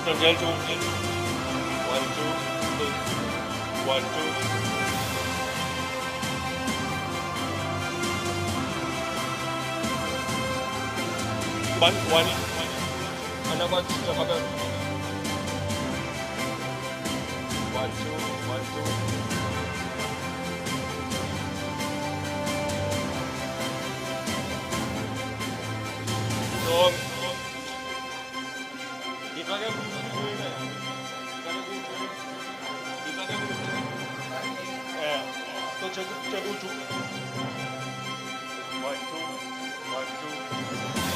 Tanggal 2. 1, 2, 1, 2. One. Anak ko, kapag 1, 2, 1, 2. So, ipaga to jago 1, 2, 1, 2.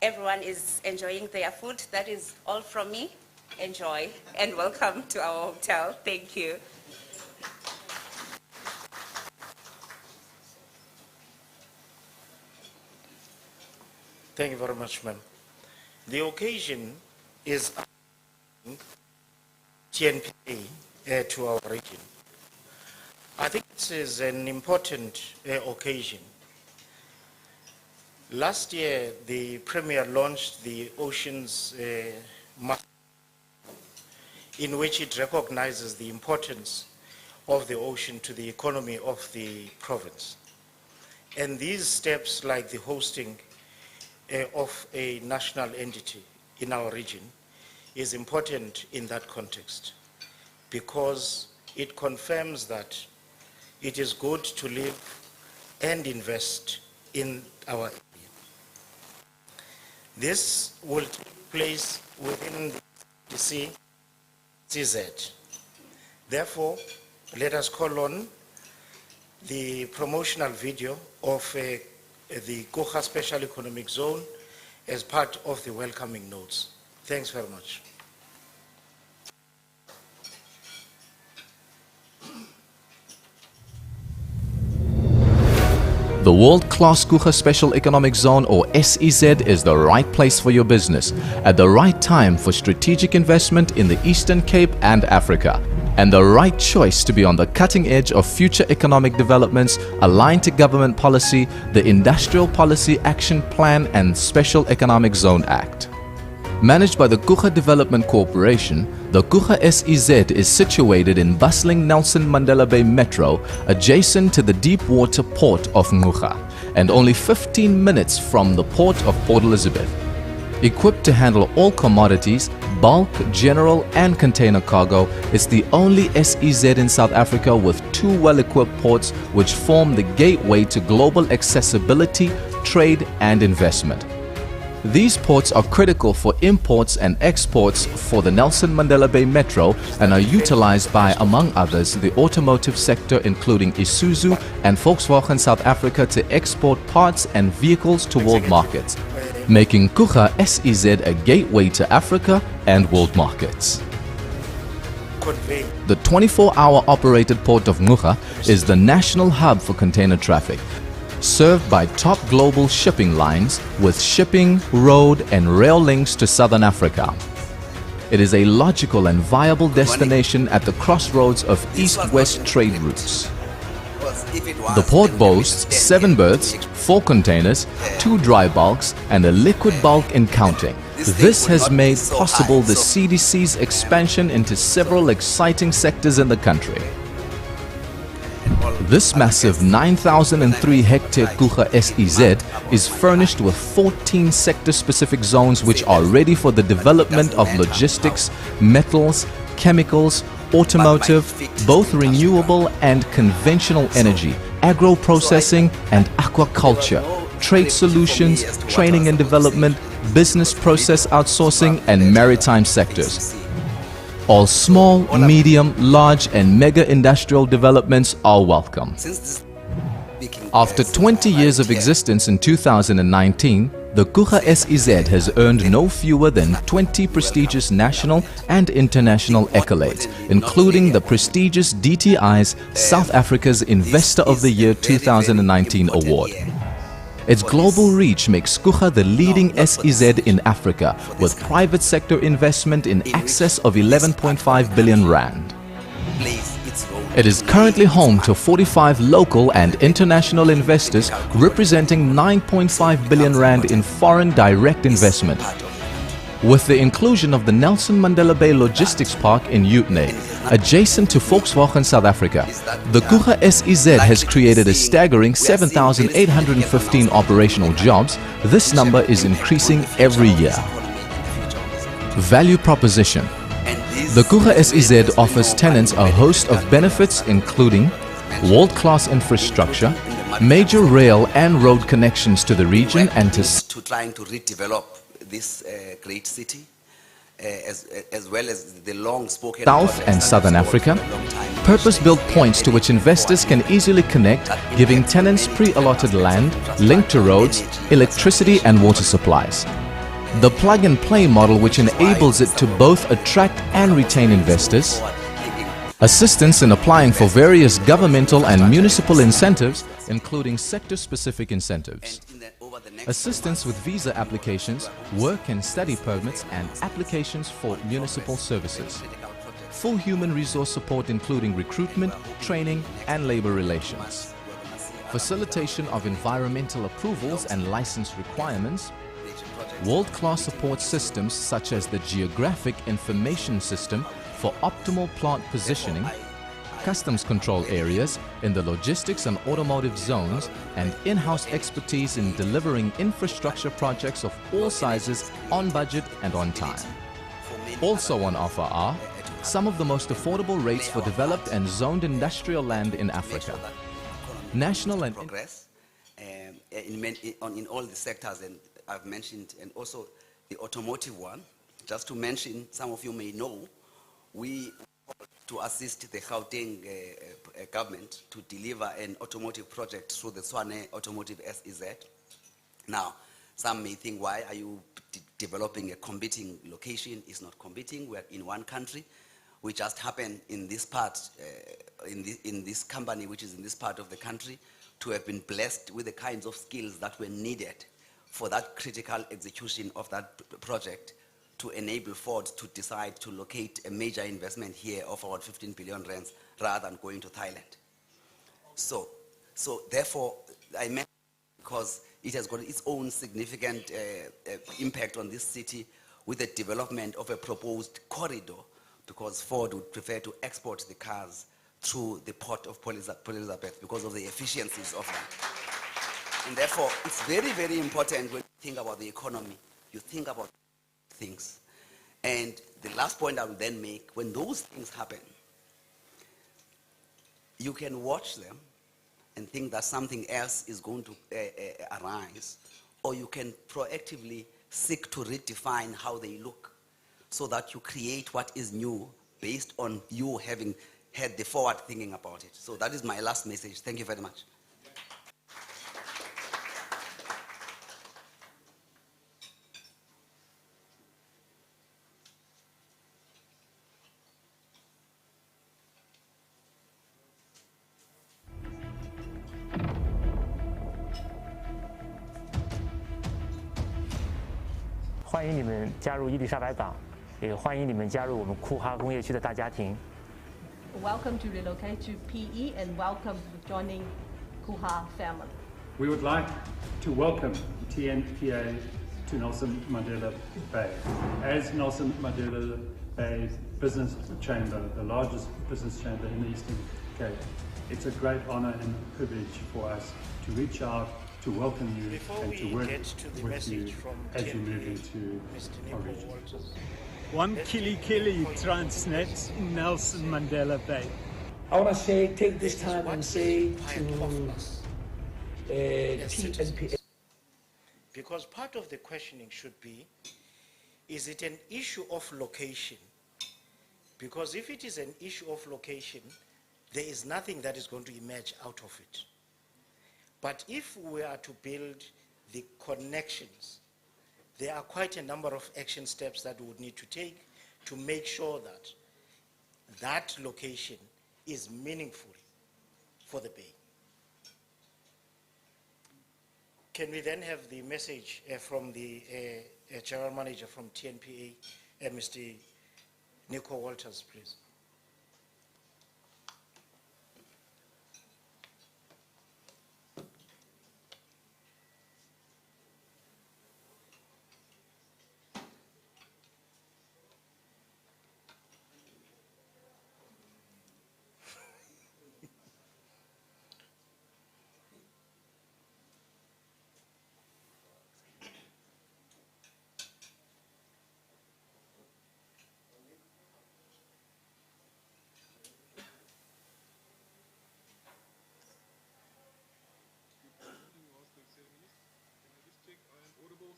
Everyone is enjoying their food. That is all from me. Enjoy and welcome to our hotel. Thank you. Thank you very much, ma'am. The occasion is TNPA to our region. I think this is an important occasion. Last year, the Premier launched the Oceans Map, in which it recognizes the importance of the ocean to the economy of the province. And these steps, like the hosting of a national entity in our region, is important in that context, because it confirms that it is good to live and invest in our area. This will take place within the CZ. Therefore, let us call on the promotional video of the Guga Special Economic Zone as part of the welcoming notes. Thanks very much. The world-class Guga Special Economic Zone, or SEZ, is the right place for your business at the right time for strategic investment in the Eastern Cape and Africa, and the right choice to be on the cutting edge of future economic developments aligned to government policy, the Industrial Policy Action Plan and Special Economic Zone Act. Managed by the Guga Development Corporation, the Guga SEZ is situated in bustling Nelson Mandela Bay Metro, adjacent to the deep water port of Guga, and only 15 minutes from the port of Port Elizabeth. Equipped to handle all commodities, bulk, general and container cargo, it's the only SEZ in South Africa with 2 well-equipped ports which form the gateway to global accessibility, trade and investment. These ports are critical for imports and exports for the Nelson Mandela Bay Metro and are utilized by, among others, the automotive sector including Isuzu and Volkswagen South Africa to export parts and vehicles to world markets, making Kucha SEZ a gateway to Africa and world markets. The 24-hour operated port of Ngqura is the national hub for container traffic, served by top global shipping lines with shipping, road and rail links to southern Africa. It is a logical and viable destination at the crossroads of east-west trade routes. The port boasts 7 berths, 4 containers, 2 dry bulks and a liquid bulk in counting. This has made possible the CDC's expansion into several exciting sectors in the country. This massive 9,003 hectare Kucha SEZ is furnished with 14 sector-specific zones which are ready for the development of logistics, metals, chemicals, automotive, both renewable and conventional energy, agro-processing and aquaculture, trade solutions, training and development, business process outsourcing and maritime sectors. All small, medium, large and mega industrial developments are welcome. After 20 years of existence in 2019, the Kucha SEZ has earned no fewer than 20 prestigious national and international accolades, including the prestigious DTI's South Africa's Investor of the Year 2019 award. Its global reach makes Kucha the leading SEZ in Africa, with private sector investment in excess of 11.5 billion rand. It is currently home to 45 local and international investors representing 9.5 billion rand in foreign direct investment. With the inclusion of the Nelson Mandela Bay Logistics Park in Utne, adjacent to Volkswagen South Africa, the Kucha SEZ has created a staggering 7,815 operational jobs. This number is increasing every year. Value proposition. The Kucha SEZ offers tenants a host of benefits including world-class infrastructure, major rail and road connections to the region and to trying to redevelop this great city, as well as the long-spoken South and Southern Africa, purpose-built points to which investors can easily connect, giving tenants pre-allotted land, linked to roads, electricity and water supplies. The plug-and-play model which enables it to both attract and retain investors, assistance in applying for various governmental and municipal incentives, including sector-specific incentives, assistance with visa applications, work and study permits and applications for municipal services, full human resource support including recruitment, training and labor relations, facilitation of environmental approvals and license requirements, world-class support systems such as the Geographic Information System for optimal plant positioning, customs control areas in the logistics and automotive zones, and in-house expertise in delivering infrastructure projects of all sizes on budget and on time. Also on offer are some of the most affordable rates for developed and zoned industrial land in Africa. National and progress in all the sectors, and I've mentioned, and also the automotive one. Just to mention, some of you may know, we to assist the Gauteng government to deliver an automotive project through the Tshwane Automotive SEZ. Now, some may think, why are you developing a competing location? It's not competing. We're in one country. We just happen in this part, in this company, which is in this part of the country, to have been blessed with the kinds of skills that were needed for that critical execution of that project, to enable Ford to decide to locate a major investment here of about 15 billion rands rather than going to Thailand. So therefore, I meant because it has got its own significant impact on this city with the development of a proposed corridor, because Ford would prefer to export the cars through the port of Port Elizabeth because of the efficiencies of that. And therefore, it's very, very important when you think about the economy, you think about things. And the last point I will then make, when those things happen, you can watch them and think that something else is going to arise, or you can proactively seek to redefine how they look so that you create what is new based on you having had the forward thinking about it. So that is my last message. Thank you very much.欢迎你们加入伊丽莎白港，也欢迎你们加入我们库哈工业区的大家庭。 Welcome to relocate to PE and welcome to joining Kuha family. We would like to welcome TNPA to Nelson Mandela Bay. As Nelson Mandela Bay Business Chamber, the largest business chamber in the Eastern Cape, it's a great honor and privilege for us to reach out, to welcome you, Before and we to work get to the with message you from as you move TNPA, into Mr. our Nico region. Walters. One Kili Transnet in Nelson Mandela Bay. I want to say, take this time What and is say required to of us as TNPA. citizens? Because part of the questioning should be, is it an issue of location? Because if it is an issue of location, there is nothing that is going to emerge out of it. But if we are to build the connections, there are quite a number of action steps that we would need to take to make sure that that location is meaningful for the Bay. Can we then have the message from the General Manager from TNPA, Mr. Nico Walters, please?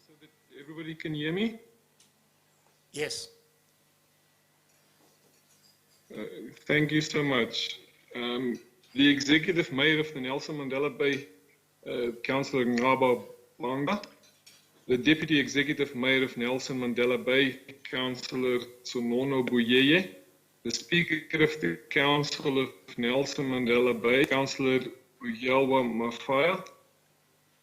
So that everybody can hear me? Yes. Thank you so much. The Executive Mayor of the Nelson Mandela Bay, Councillor Ngaba Banga, the Deputy Executive Mayor of Nelson Mandela Bay, Councillor Tsunono Buyeye, the Speaker of the Council of Nelson Mandela Bay, Councillor Uyelwa Mafaya,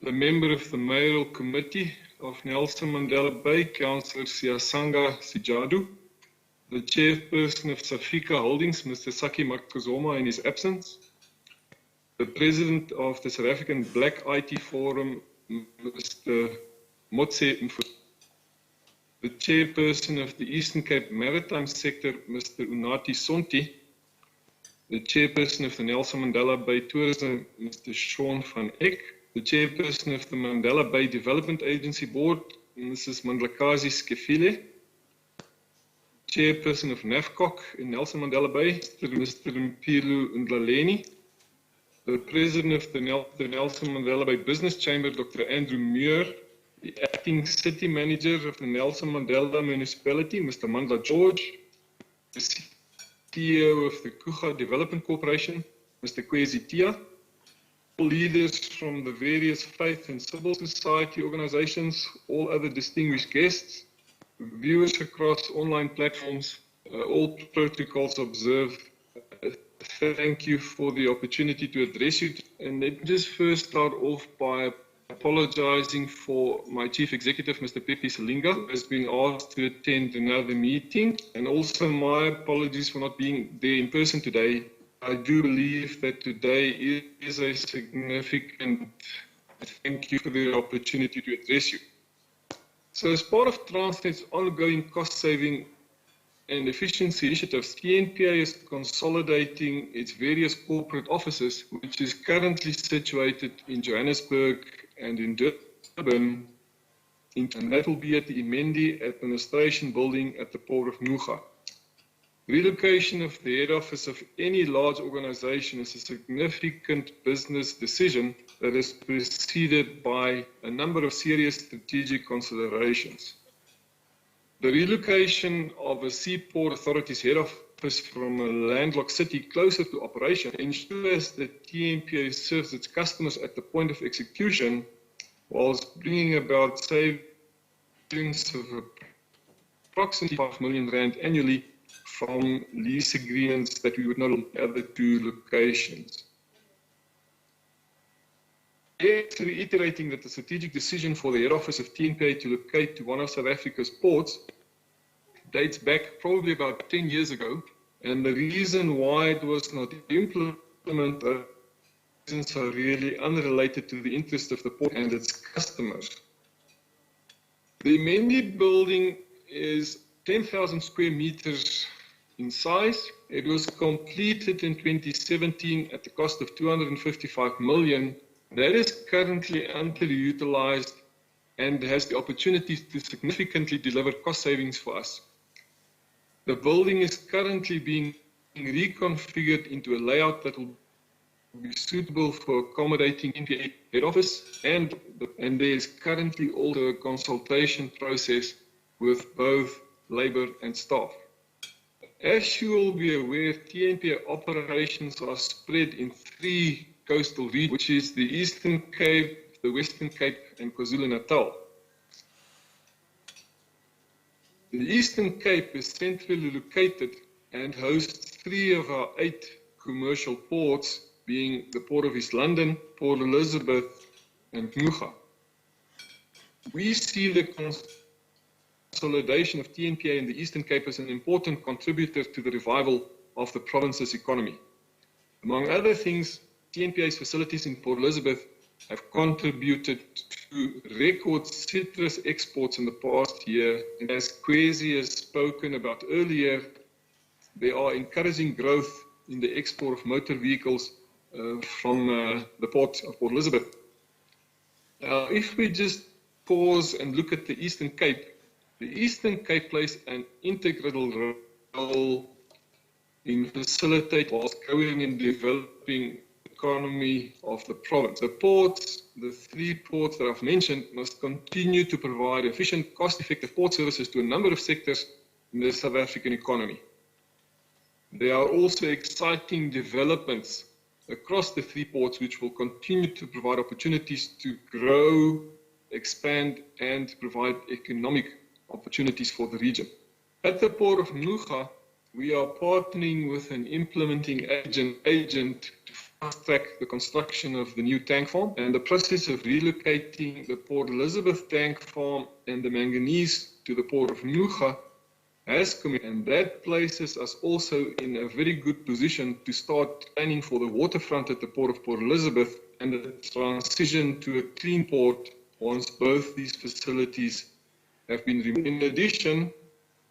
the Member of the Mayoral Committee of Nelson Mandela Bay, Councillor Siasanga Sijadu, the Chairperson of Safika Holdings, Mr. Saki Makuzoma, in his absence, the President of the South African Black IT Forum, Mr. Motse Mfu, the Chairperson of the Eastern Cape Maritime Sector, Mr. Unati Sonti, the Chairperson of the Nelson Mandela Bay Tourism, Mr. Sean van Eck, the Chairperson of the Mandela Bay Development Agency Board, Mrs. Mandlakazi Skefile, Chairperson of NAFCOC in Nelson Mandela Bay, Mr. Mpilu Ndlaleni, the President of the Nelson Mandela Bay Business Chamber, Dr. Andrew Muir, the Acting City Manager of the Nelson Mandela Municipality, Mr. Mandla George, the CEO of the Kuha Development Corporation, Mr. Kwezi Tia, leaders from the various faith and civil society organizations, all other distinguished guests, viewers across online platforms, all protocols observed. Thank you for the opportunity to address you. And let me just first start off by apologizing for my Chief Executive, Mr. Pepe Selinga, who has been asked to attend another meeting. And also my apologies for not being there in person today. I do believe that today is a significant thank you for the opportunity to address you. So as part of Transnet's ongoing cost-saving and efficiency initiatives, TNPA is consolidating its various corporate offices, which is currently situated in Johannesburg and in Durban, and that will be at the Imendi Administration Building at the Port of Nuga. Relocation of the head office of any large organization is a significant business decision that is preceded by a number of serious strategic considerations. The relocation of a Seaport Authority's head office from a landlocked city closer to operation ensures that TNPA serves its customers at the point of execution, whilst bringing about savings of approximately R5 million annually from lease agreements that we would not look at the two locations. Yet, reiterating that the strategic decision for the head office of TNPA to locate to one of South Africa's ports dates back probably about 10 years ago, and the reason why it was not implemented reasons are really unrelated to the interest of the port and its customers. The Imendi building is 10,000 square meters in size. It was completed in 2017 at the cost of 255 million. That is currently underutilized and has the opportunity to significantly deliver cost savings for us. The building is currently being reconfigured into a layout that will be suitable for accommodating NPA head office, and there is currently also a consultation process with both labor and staff. As you will be aware, TNPA operations are spread in 3 coastal regions, which is the Eastern Cape, the Western Cape, and KwaZulu-Natal. The Eastern Cape is centrally located and hosts 3 of our 8 commercial ports, being the Port of East London, Port Elizabeth, and Nuga. We see the consolidation of TNPA in the Eastern Cape as an important contributor to the revival of the province's economy. Among other things, TNPA's facilities in Port Elizabeth have contributed to record citrus exports in the past year. And as Kwesi has spoken about earlier, there are encouraging growth in the export of motor vehicles from the port of Port Elizabeth. If we just pause and look at the Eastern Cape, the Eastern Cape plays an integral role in facilitating whilst growing and developing the economy of the province. The ports, the 3 ports that I've mentioned, must continue to provide efficient, cost-effective port services to a number of sectors in the South African economy. There are also exciting developments across the 3 ports which will continue to provide opportunities to grow, expand, and provide economic opportunities for the region. At the Port of Nuga, we are partnering with an implementing agent to fast-track the construction of the new tank farm, and the process of relocating the Port Elizabeth tank farm and the manganese to the Port of Nuga has committed, and that places us also in a very good position to start planning for the waterfront at the Port of Port Elizabeth and the transition to a clean port once both these facilities have been removed. In addition,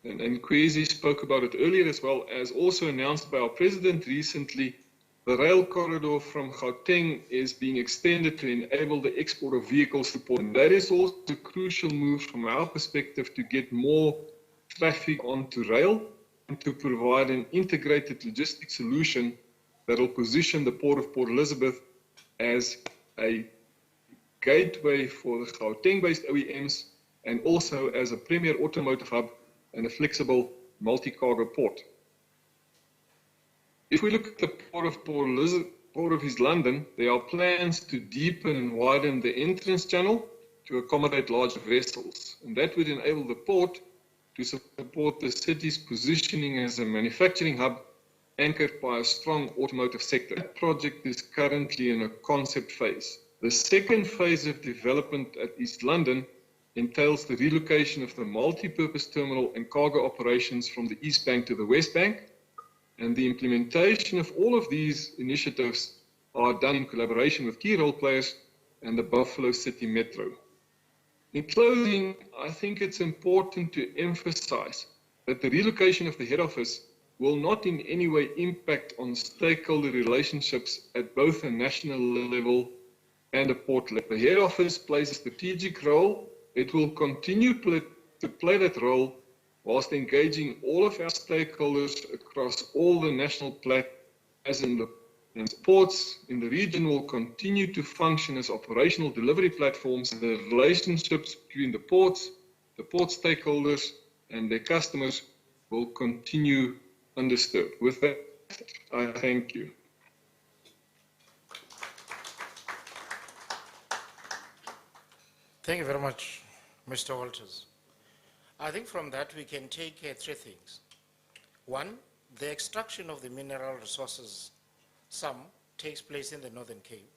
and Kwesi spoke about it earlier as well, as also announced by our president recently, the rail corridor from Gauteng is being extended to enable the export of vehicles to port. And that is also a crucial move from our perspective to get more traffic onto rail and to provide an integrated logistics solution that will position the Port of Port Elizabeth as a gateway for the Gauteng-based OEMs and also as a premier automotive hub and a flexible multi-cargo port. If we look at the Port of East London, there are plans to deepen and widen the entrance channel to accommodate larger vessels, and that would enable the port to support the city's positioning as a manufacturing hub anchored by a strong automotive sector. That project is currently in a concept phase. The second phase of development at East London entails the relocation of the multi-purpose terminal and cargo operations from the East Bank to the West Bank, and the implementation of all of these initiatives are done in collaboration with key role players and the Buffalo City Metro. In closing, I think it's important to emphasize that the relocation of the head office will not in any way impact on stakeholder relationships at both a national level and a port level. The head office plays a strategic role It will continue to play that role whilst engaging all of our stakeholders across all the national platforms, as in the ports in the region will continue to function as operational delivery platforms. The relationships between the port stakeholders and their customers will continue undisturbed. With that, I thank you. Thank you very much, Mr. Walters. I think from that we can take three things. One, the extraction of the mineral resources, some takes place in the Northern Cape.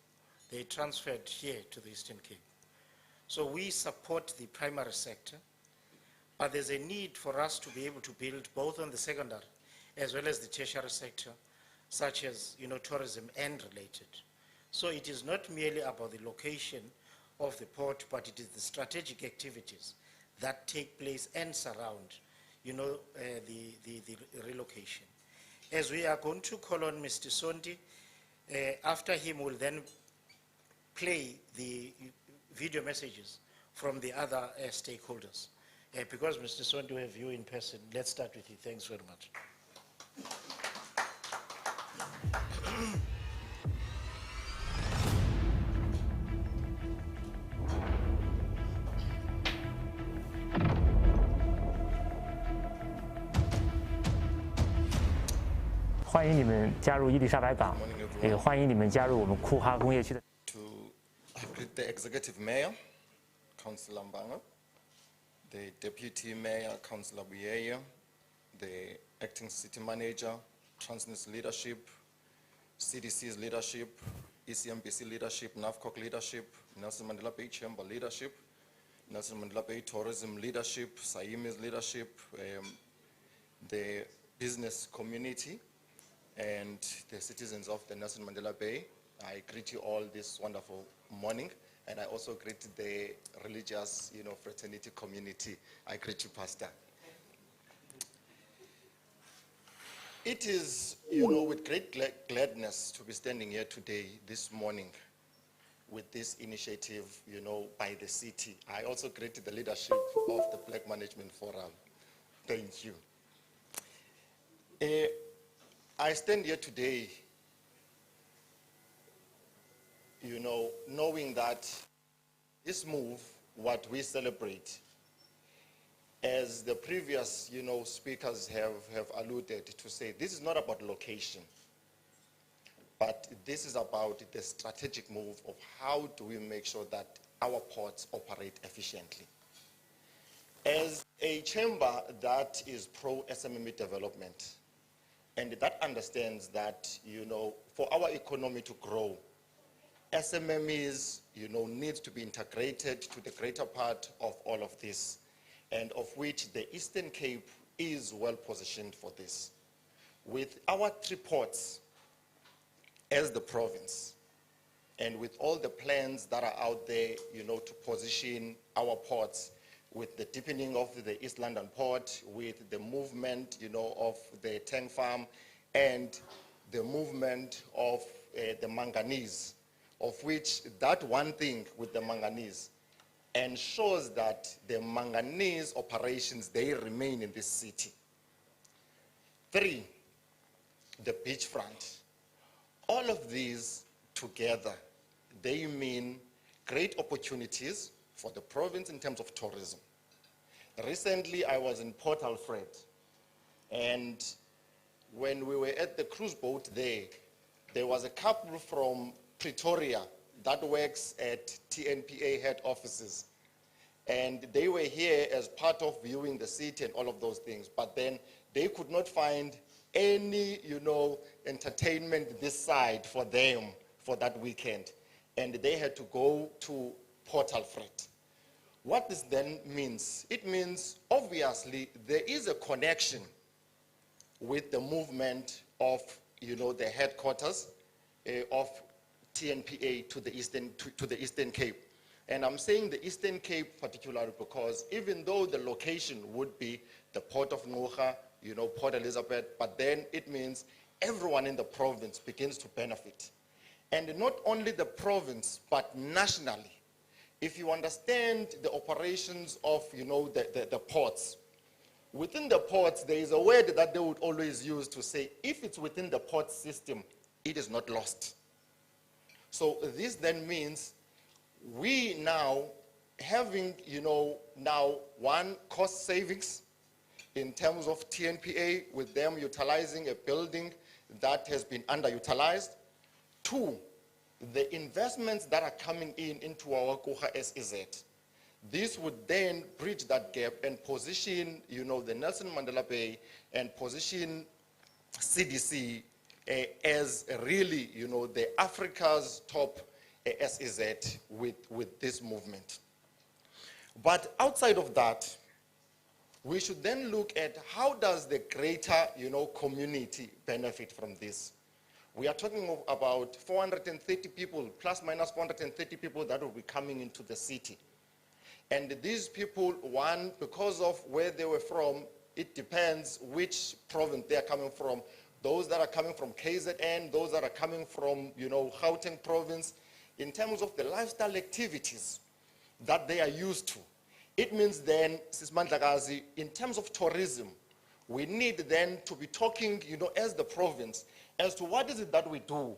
They transferred here to the Eastern Cape. So we support the primary sector, but there's a need for us to be able to build both on the secondary as well as the tertiary sector, such as tourism and related. So it is not merely about the location of the port, but it is the strategic activities that take place and surround the relocation. As we are going to call on Mr. Sondi, after him we'll then play the video messages from the other stakeholders. Because Mr. Sondi, we have you in person, let's start with you. Thanks very much.欢迎你们加入伊丽莎白港，也欢迎你们加入我们库哈工业区的。To greet the Executive Mayor, Councillor Mbanga, the Deputy Mayor, Councillor Buyeye, the Acting City Manager, Transnet's leadership, CDC's leadership, ECMBC leadership, NAVCOC leadership, Nelson Mandela Bay Chamber leadership, Nelson Mandela Bay Tourism leadership, SAIMI's leadership, the business community, and the citizens of the Nelson Mandela Bay. I greet you all this wonderful morning, and I also greet the religious, fraternity community. I greet you, Pastor. It is, with great gladness to be standing here today, this morning, with this initiative, by the city. I also greet the leadership of the Black Management Forum. Thank you. I stand here today, knowing that this move, what we celebrate, as the previous, speakers have alluded to say, this is not about location, but this is about the strategic move of how do we make sure that our ports operate efficiently. As a chamber that is pro-SMME development, and that understands that, for our economy to grow, SMMEs, needs to be integrated to the greater part of all of this, and of which the Eastern Cape is well positioned for this. With our 3 ports as the province, and with all the plans that are out there, to position our ports, with the deepening of the East London port, with the movement, of the tank farm, and the movement of the manganese, of which that one thing with the manganese ensures that the manganese operations, they remain in this city. 3, the beachfront. All of these together, they mean great opportunities for the province in terms of tourism. Recently, I was in Port Alfred, and when we were at the cruise boat there was a couple from Pretoria that works at TNPA head offices, and they were here as part of viewing the city and all of those things, but then they could not find any, entertainment this side for them for that weekend, and they had to go to Port Alfred. What this then means? It means, obviously, there is a connection with the movement of, the headquarters of TNPA to the Eastern Cape. And I'm saying the Eastern Cape particularly because even though the location would be the Port of Ngqura, Port Elizabeth, but then it means everyone in the province begins to benefit. And not only the province, but nationally. if you understand the operations of, the ports, within the ports, there is a word that they would always use to say, if it's within the port system, it is not lost. So this then means we now having, now one, cost savings in terms of TNPA, with them utilizing a building that has been underutilized. Two, the investments that are coming into our Kuha SEZ. This would then bridge that gap and position, the Nelson Mandela Bay and position CDC as really, the Africa's top SEZ with this movement. But outside of that, we should then look at how does the greater, community benefit from this. We are talking about 430 people, plus minus 430 people that will be coming into the city. And these people, one, because of where they were from, it depends which province they are coming from. Those that are coming from KZN, those that are coming from, Gauteng province, in terms of the lifestyle activities that they are used to. It means then, Sis Mandlakazi, in terms of tourism, we need then to be talking, as the province, as to what is it that we do,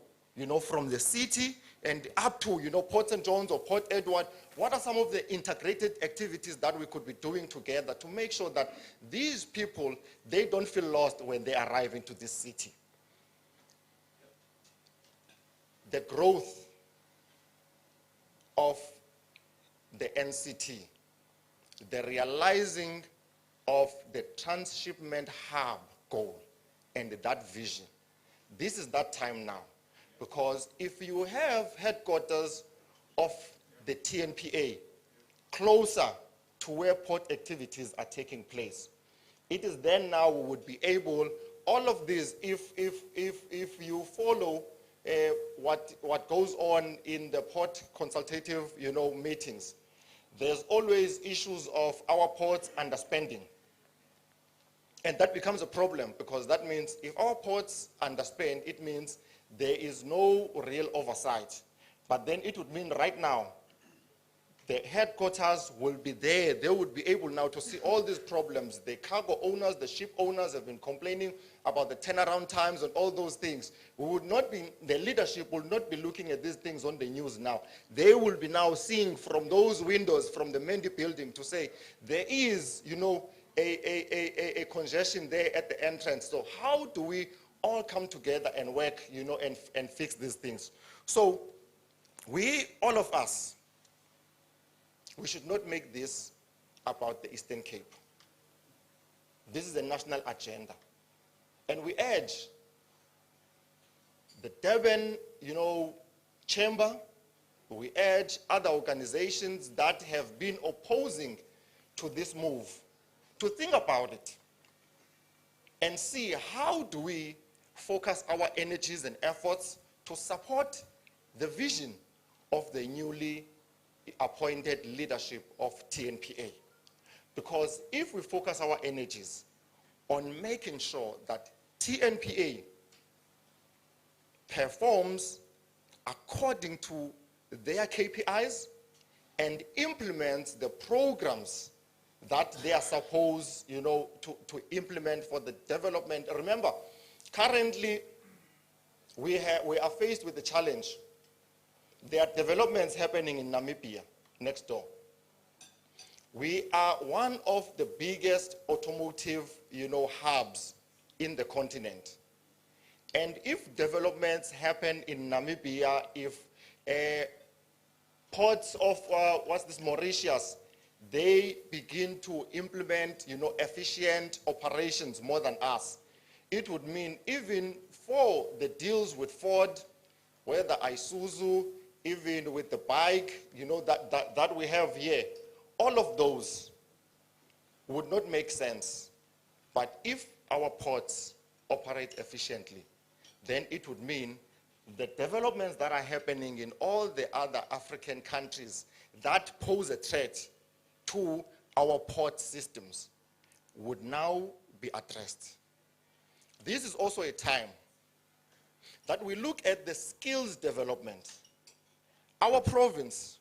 from the city and up to, Port St. John's or Port Edward. What are some of the integrated activities that we could be doing together to make sure that these people, they don't feel lost when they arrive into this city? The growth of the NCT, the realizing of the transshipment hub goal and that vision. This is that time now. Because if you have headquarters of the TNPA closer to where port activities are taking place, it is then now we would be able, all of this, if you follow what goes on in the port consultative, meetings, there's always issues of our ports underspending. And that becomes a problem, because that means if our ports underspend, it means there is no real oversight. But then it would mean right now, the headquarters will be there. They would be able now to see all these problems. The cargo owners, the ship owners have been complaining about the turnaround times and all those things. We would not be, the leadership will not be looking at these things on the news now. They will be now seeing from those windows, from the Mendy building, to say there is, a congestion there at the entrance. So how do we all come together and work, and fix these things? So we, all of us, we should not make this about the Eastern Cape. This is a national agenda. And we urge the Durban, chamber, we urge other organizations that have been opposing to this move to think about it and see how do we focus our energies and efforts to support the vision of the newly appointed leadership of TNPA. Because if we focus our energies on making sure that TNPA performs according to their KPIs and implements the programs that they are supposed, to implement for the development. Remember, currently, we are faced with a challenge. There are developments happening in Namibia, next door. We are one of the biggest automotive, hubs in the continent. And if developments happen in Namibia, if ports of, Mauritius, they begin to implement, efficient operations more than us, it would mean even for the deals with Ford, whether Isuzu, even with the bike, that we have here, all of those would not make sense. But if our ports operate efficiently, then it would mean the developments that are happening in all the other African countries that pose a threat to our port systems would now be addressed. This is also a time that we look at the skills development. Our province,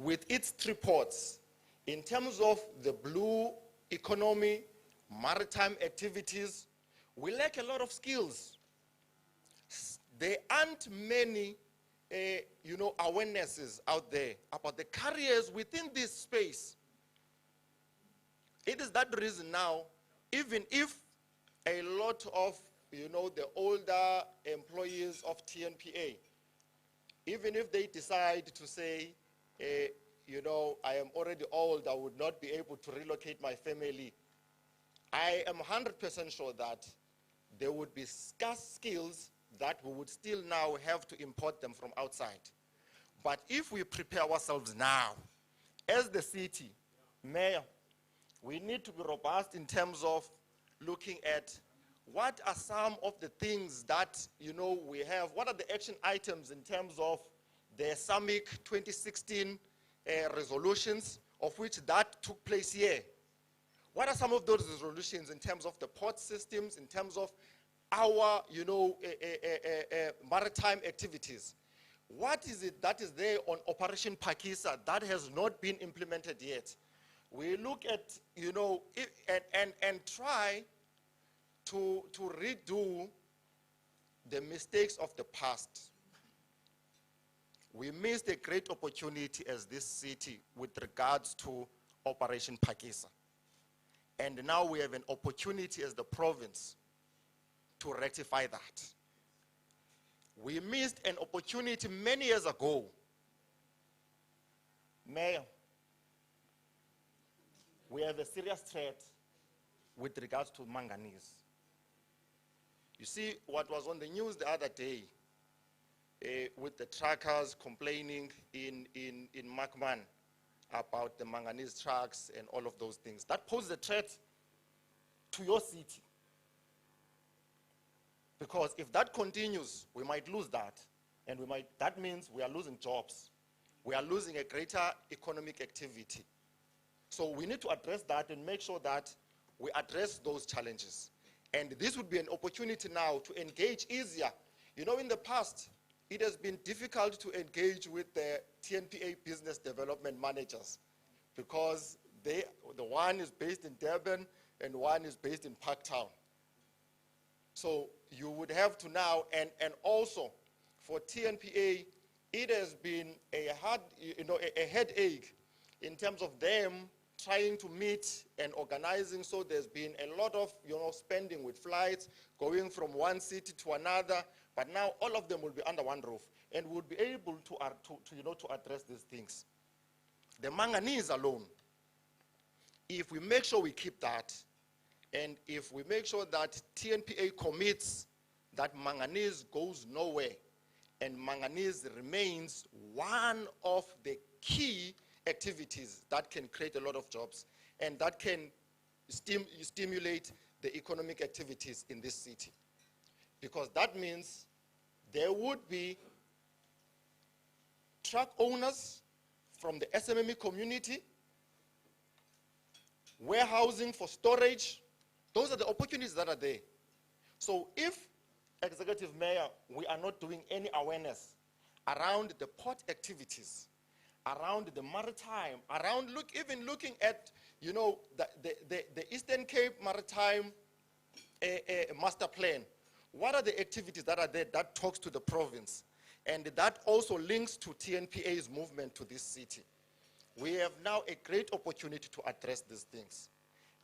with its 3 ports, in terms of the blue economy, maritime activities, we lack a lot of skills. There aren't many awarenesses out there about the careers within this space. It is that reason now, even if a lot of the older employees of TNPA, even if they decide to say, I am already old, I would not be able to relocate my family, I am 100% sure that there would be scarce skills that we would still now have to import them from outside. But if we prepare ourselves now, as the city, Mayor, we need to be robust in terms of looking at what are some of the things that we have, what are the action items in terms of the SAMIC 2016 resolutions, of which that took place here. What are some of those resolutions in terms of the port systems, in terms of our maritime activities? What is it that is there on Operation Pakisa that has not been implemented yet? We look at, and try to redo the mistakes of the past. We missed a great opportunity as this city with regards to Operation Pakisa. And now we have an opportunity as the province to rectify that. We missed an opportunity many years ago. Mayor, we have a serious threat with regards to manganese. You see what was on the news the other day with the truckers complaining in Makman about the manganese trucks and all of those things. That poses a threat to your city. Because if that continues, we might lose that. And that means we are losing jobs. We are losing a greater economic activity. So we need to address that and make sure that we address those challenges. And this would be an opportunity now to engage easier. In the past, it has been difficult to engage with the TNPA business development managers because the one is based in Durban and one is based in Parktown. So you would have to now, and also for TNPA, it has been a headache in terms of them trying to meet and organizing. So there's been a lot of spending with flights, going from one city to another. But now all of them will be under one roof, and we'll be able to address these things. The manganese alone, if we make sure we keep that, and if we make sure that TNPA commits that manganese goes nowhere, and manganese remains one of the key activities that can create a lot of jobs and that can stimulate the economic activities in this city. Because that means there would be truck owners from the SMME community, warehousing for storage. Those are the opportunities that are there. So if, Executive Mayor, we are not doing any awareness around the port activities, around the maritime, around even looking at the Eastern Cape Maritime Master Plan. What are the activities that are there that talks to the province? And that also links to TNPA's movement to this city. We have now a great opportunity to address these things.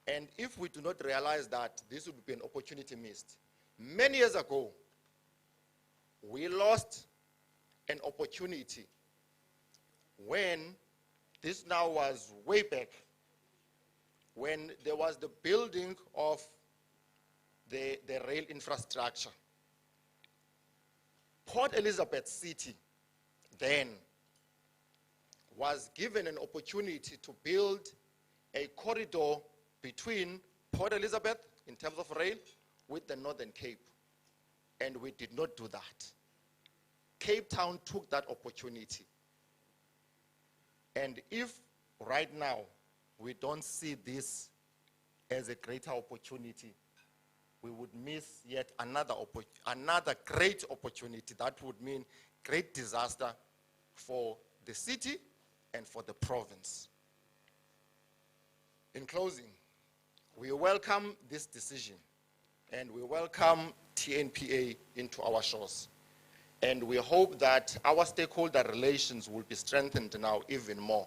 And if we do not realize that, this would be an opportunity missed. Many years ago, we lost an opportunity when, this now was way back, when there was the building of the rail infrastructure. Port Elizabeth City then was given an opportunity to build a corridor between Port Elizabeth, in terms of rail, with the Northern Cape. And we did not do that. Cape Town took that opportunity. And if right now we don't see this as a greater opportunity, we would miss yet another great opportunity that would mean great disaster for the city and for the province. In closing, we welcome this decision and we welcome TNPA into our shores. And we hope that our stakeholder relations will be strengthened now even more.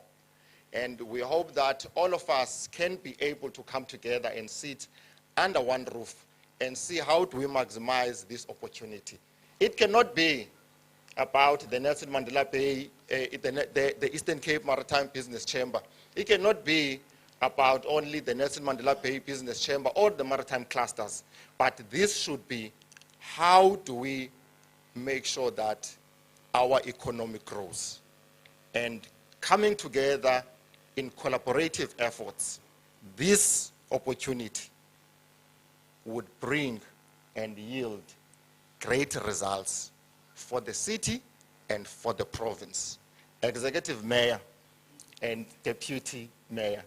And we hope that all of us can be able to come together and sit under one roof and see how do we maximize this opportunity. It cannot be about the Nelson Mandela Bay, the Eastern Cape Maritime Business Chamber. It cannot be about only the Nelson Mandela Bay Business Chamber or the maritime clusters. But this should be, how do we make sure that our economy grows? And coming together in collaborative efforts, this opportunity would bring and yield great results for the city and for the province. Executive Mayor and Deputy Mayor,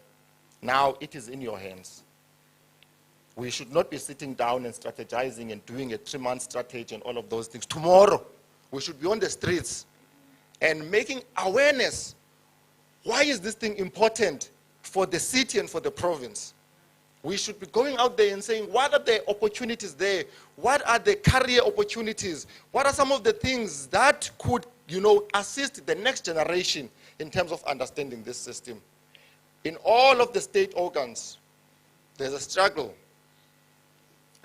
now it is in your hands. We should not be sitting down and strategizing and doing a 3-month strategy and all of those things. Tomorrow, we should be on the streets and making awareness. Why is this thing important for the city and for the province? We should be going out there and saying, what are the opportunities there? What are the career opportunities? What are some of the things that could, assist the next generation in terms of understanding this system? In all of the state organs, there's a struggle.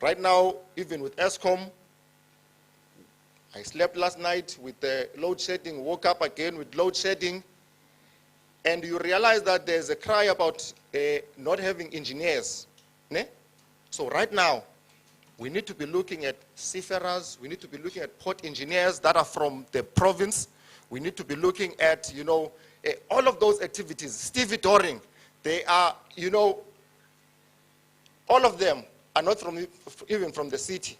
Right now, even with ESCOM, I slept last night with the load shedding, woke up again with load shedding, and you realize that there's a cry about not having engineers. Ne? So right now, we need to be looking at seafarers, we need to be looking at port engineers that are from the province, we need to be looking at, all of those activities. Stevie Doring, they are, all of them are not even from the city.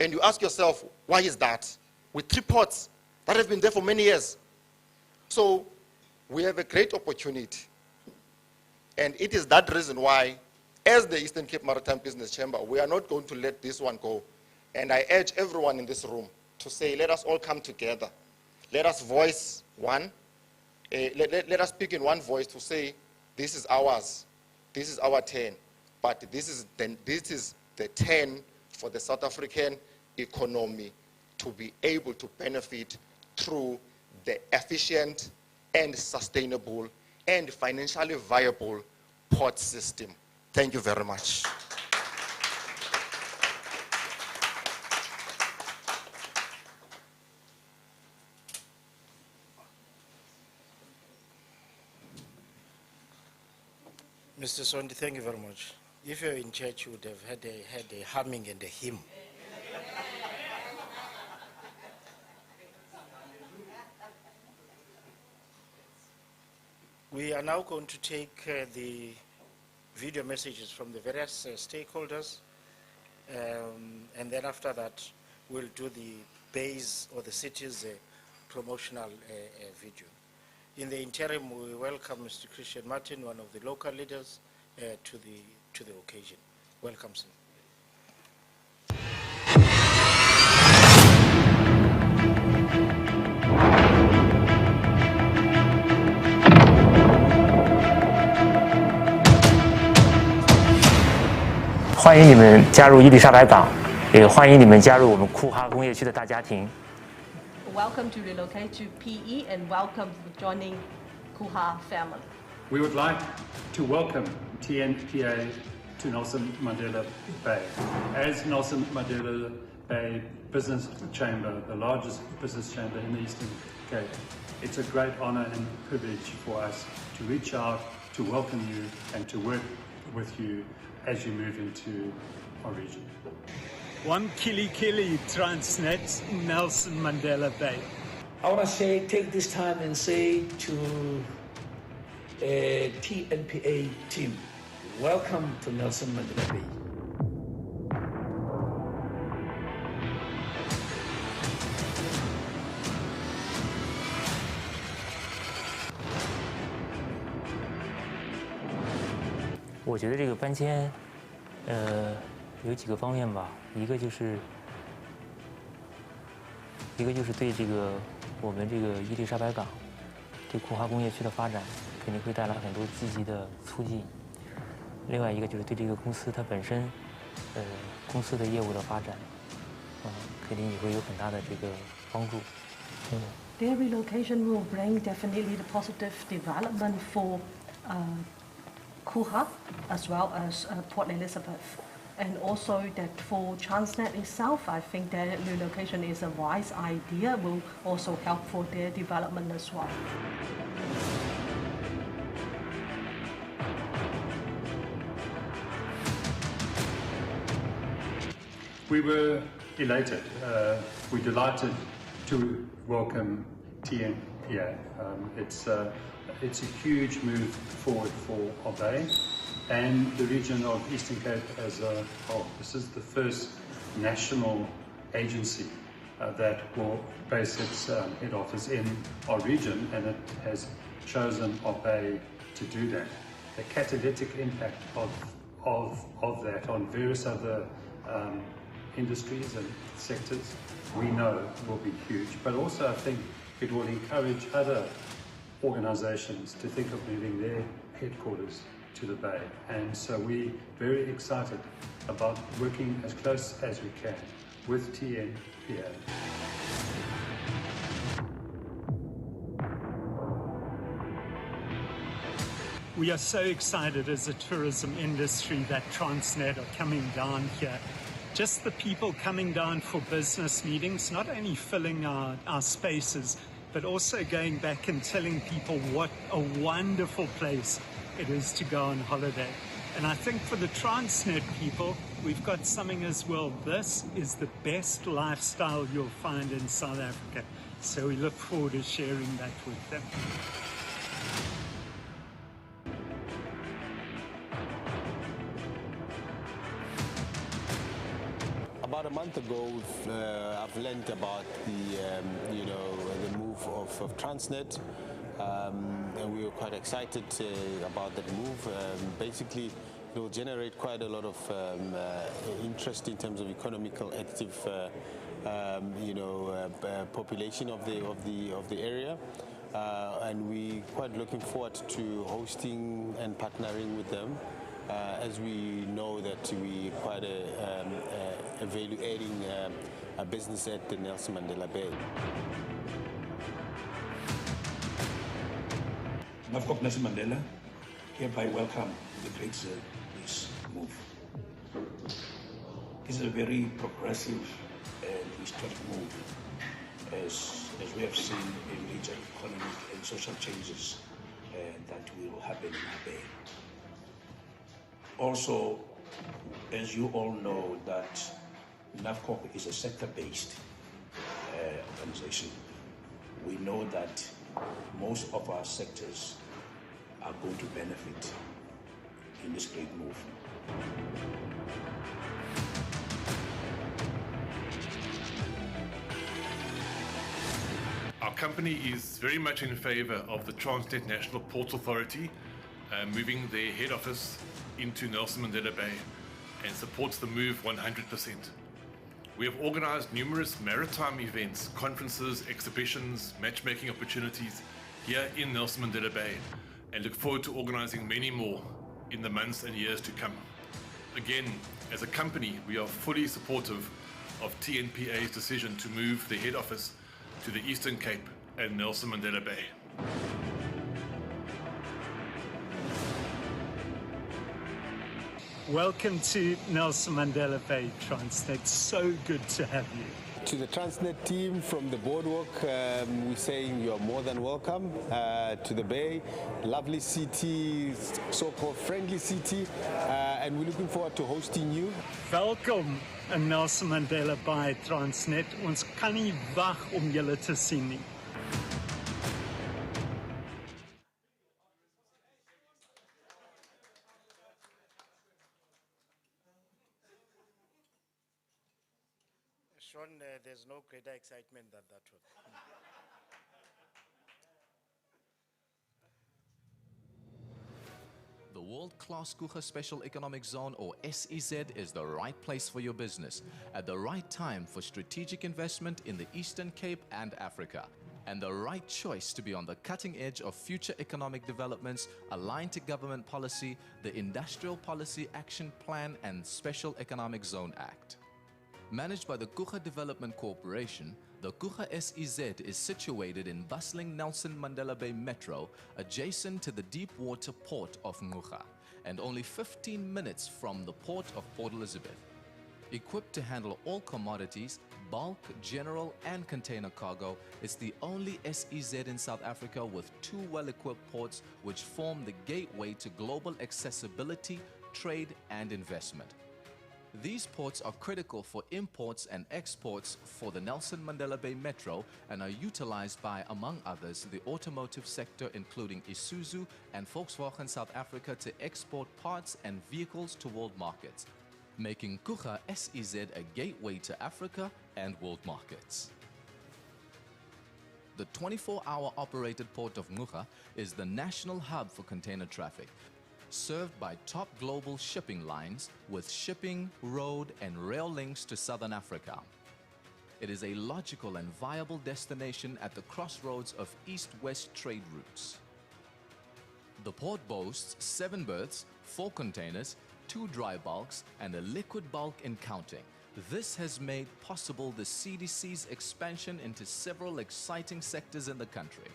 And you ask yourself, why is that? With 3 ports that have been there for many years. So we have a great opportunity. And it is that reason why, as the Eastern Cape Maritime Business Chamber, we are not going to let this one go. And I urge everyone in this room to say, let us all come together. Let us voice one. Let us speak in one voice to say, this is ours. This is our turn. But this is the turn for the South African economy to be able to benefit through the efficient and sustainable and financially viable port system. Thank you very much. Mr. Sondi, thank you very much. If you're in church, you would have had a humming and a hymn. We are now going to take the video messages from the various stakeholders, and then after that, we'll do the base or the city's promotional video. In the interim, we welcome Mr. Christian Martin, one of the local leaders, to the occasion. Welcome, sir.欢迎你们加入伊丽莎白港，也欢迎你们加入我们库哈工业区的大家庭。Welcome to relocate to PE and welcome for joining Kuha family. We would like to welcome TNPA to Nelson Mandela Bay. As Nelson Mandela Bay Business Chamber, the largest business chamber in the Eastern Cape, it's a great honor and privilege for us to reach out, to welcome you and to work with you as you move into our region. One Kili Transnet, Nelson Mandela Bay. I want to take this time and say to TNPA team, welcome to Nelson Mandela Bay. "我觉得这个搬迁，有几个方面吧，一个就是对这个我们这个伊丽莎白港对库哈工业区的发展肯定会带来很多积极的促进。另外一个就是对这个公司它本身，公司的业务的发展，肯定也会有很大的这个帮助。Their relocation will bring definitely the positive development for Kuha as well as Port Elizabeth. And also that for Transnet itself, I think their relocation is a wise idea, will also help for their development as well. We were elated. We're delighted to welcome TNPA. It's a huge move forward for our bay and the region of Eastern Cape as a whole. This is the first national agency that will base its head office in our region, and it has chosen our bay to do that. The catalytic impact of that on various other industries and sectors we know will be huge, but also I think it will encourage other organizations to think of moving their headquarters to the Bay. And so we're very excited about working as close as we can with TNPA. We are so excited as a tourism industry that Transnet are coming down here. Just the people coming down for business meetings, not only filling our spaces, but also going back and telling people what a wonderful place it is to go on holiday. And I think for the Transnet people, we've got something as well. This is the best lifestyle you'll find in South Africa. So we look forward to sharing that with them. About a month ago, I've learned about the move of Transnet, and we were quite excited about that move. Basically, it will generate quite a lot of interest in terms of economical active, population of the area, and we're quite looking forward to hosting and partnering with them. As we know that we quite a value-adding business at the Nelson Mandela Bay. Of Nelson Mandela hereby welcome the great this move. This is a very progressive and historic move, as we have seen a major economic and social changes that will happen in our bay. Also, as you all know, that NAFCOP is a sector-based organization. We know that most of our sectors are going to benefit in this great move. Our company is very much in favor of the Transnet National Ports Authority moving their head office into Nelson Mandela Bay and supports the move 100%. We have organized numerous maritime events, conferences, exhibitions, matchmaking opportunities here in Nelson Mandela Bay and look forward to organizing many more in the months and years to come. Again, as a company, we are fully supportive of TNPA's decision to move the head office to the Eastern Cape and Nelson Mandela Bay. Welcome to Nelson Mandela Bay, Transnet. So good to have you. To the Transnet team from the boardwalk, we're saying you are more than welcome to the Bay. Lovely city, so-called friendly city, and we're looking forward to hosting you. Welkom in Nelson Mandela Bay, Transnet. Ons kan nie wag om julle te sien nie. Sean, there's no greater excitement than that one. The world-class Kuha Special Economic Zone, or SEZ, is the right place for your business at the right time for strategic investment in the Eastern Cape and Africa. and the right choice to be on the cutting edge of future economic developments aligned to government policy, the Industrial Policy Action Plan and Special Economic Zone Act. Managed by the Guga Development Corporation, the Guga SEZ is situated in bustling Nelson Mandela Bay Metro, adjacent to the deep water port of Guga, and only 15 minutes from the port of Port Elizabeth. Equipped to handle all commodities, bulk, general and container cargo, it's the only SEZ in South Africa with 2 well-equipped ports which form the gateway to global accessibility, trade and investment. These ports are critical for imports and exports for the Nelson Mandela Bay Metro and are utilized by, among others, the automotive sector including Isuzu and Volkswagen South Africa to export parts and vehicles to world markets, making Guga SEZ a gateway to Africa and world markets. The 24-hour operated port of Guga is the national hub for container traffic, served by top global shipping lines with shipping, road and rail links to Southern Africa. It is a logical and viable destination at the crossroads of east-west trade routes. The port boasts 7 berths, 4 containers, 2 dry bulks and a liquid bulk in counting. This has made possible the CDC's expansion into several exciting sectors in the country.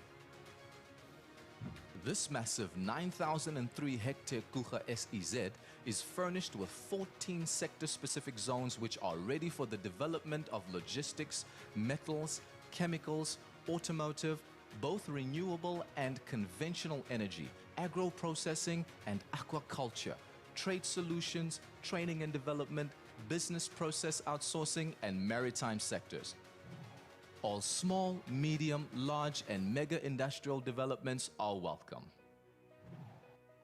This massive 9,003 hectare Guga SEZ is furnished with 14 sector-specific zones which are ready for the development of logistics, metals, chemicals, automotive, both renewable and conventional energy, agro-processing and aquaculture, trade solutions, training and development, business process outsourcing and maritime sectors. All small, medium, large and mega industrial developments are welcome.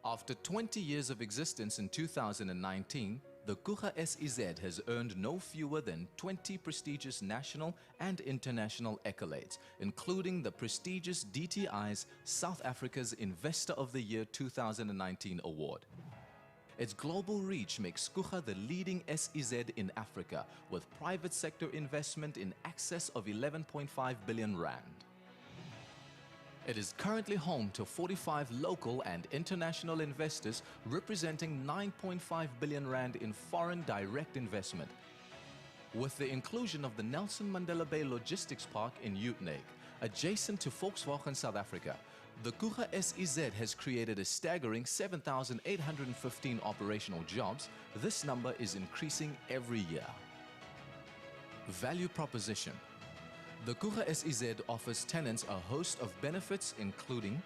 After 20 years of existence in 2019, the Guga SEZ has earned no fewer than 20 prestigious national and international accolades, including the prestigious DTI's South Africa's Investor of the Year 2019 award. Its global reach makes Guga the leading SEZ in Africa, with private sector investment in excess of 11.5 billion rand. It is currently home to 45 local and international investors representing 9.5 billion rand in foreign direct investment. With the inclusion of the Nelson Mandela Bay Logistics Park in Uitenhage, adjacent to Volkswagen South Africa, the Guga SEZ has created a staggering 7,815 operational jobs. This number is increasing every year. Value proposition. The Guga SEZ offers tenants a host of benefits including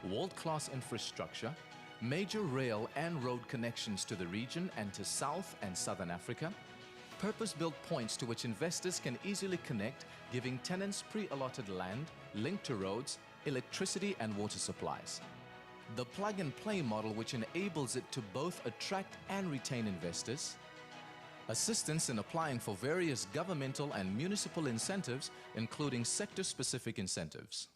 world-class infrastructure, major rail and road connections to the region and to South and Southern Africa, purpose-built points to which investors can easily connect, giving tenants pre-allotted land, linked to roads, electricity and water supplies. The plug-and-play model which enables it to both attract and retain investors. Assistance in applying for various governmental and municipal incentives, including sector-specific incentives.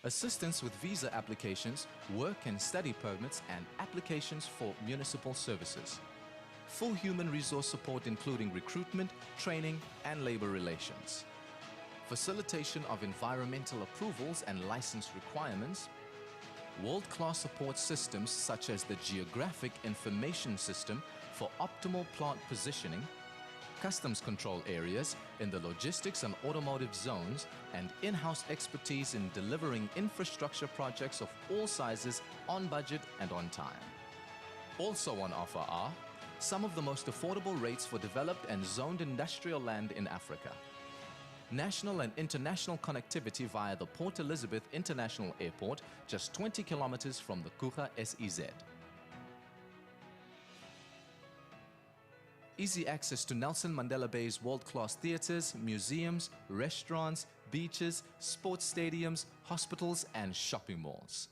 Assistance with visa applications, work and study permits and applications for municipal services. Full human resource support including recruitment, training and labor relations. Facilitation of environmental approvals and license requirements, world-class support systems such as the Geographic Information System for optimal plant positioning, customs control areas in the logistics and automotive zones, and in-house expertise in delivering infrastructure projects of all sizes on budget and on time. Also on offer are some of the most affordable rates for developed and zoned industrial land in Africa. National and international connectivity via the Port Elizabeth International Airport, just 20 kilometers from the Guga SEZ. Easy access to Nelson Mandela Bay's world-class theaters, museums, restaurants, beaches, sports stadiums, hospitals and shopping malls.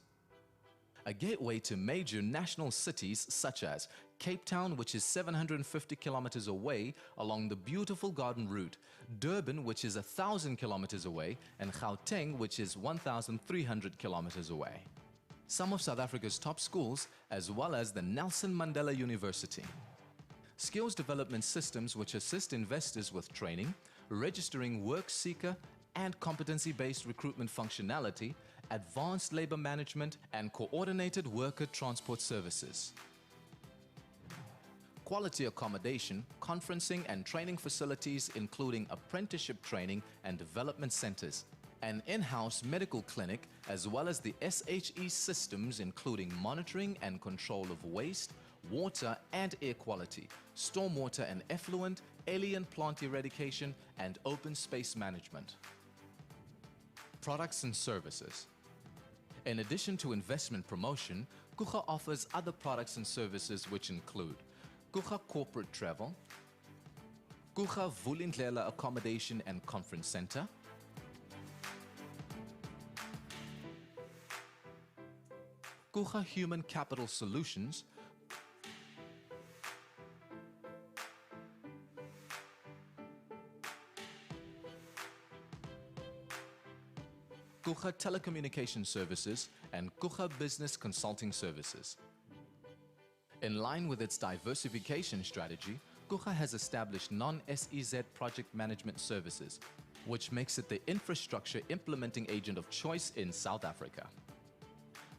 A gateway to major national cities such as Cape Town, which is 750 kilometers away along the beautiful Garden Route, Durban, which is 1,000 kilometers away, and Gauteng, which is 1,300 kilometers away. Some of South Africa's top schools, as well as the Nelson Mandela University. Skills development systems which assist investors with training, registering work seeker and competency-based recruitment functionality, advanced labor management, and coordinated worker transport services. Quality accommodation, conferencing and training facilities including apprenticeship training and development centers, an in-house medical clinic, as well as the SHE systems including monitoring and control of waste, water and air quality, stormwater and effluent, alien plant eradication, and open space management. Products and services. In addition to investment promotion, Kucha offers other products and services which include Kucha Corporate Travel, Kucha Vulindlela Accommodation and Conference Center, Kucha Human Capital Solutions, Kucha Telecommunication Services, and Kucha Business Consulting Services. In line with its diversification strategy, Kucha has established non-SEZ project management services, which makes it the infrastructure implementing agent of choice in South Africa.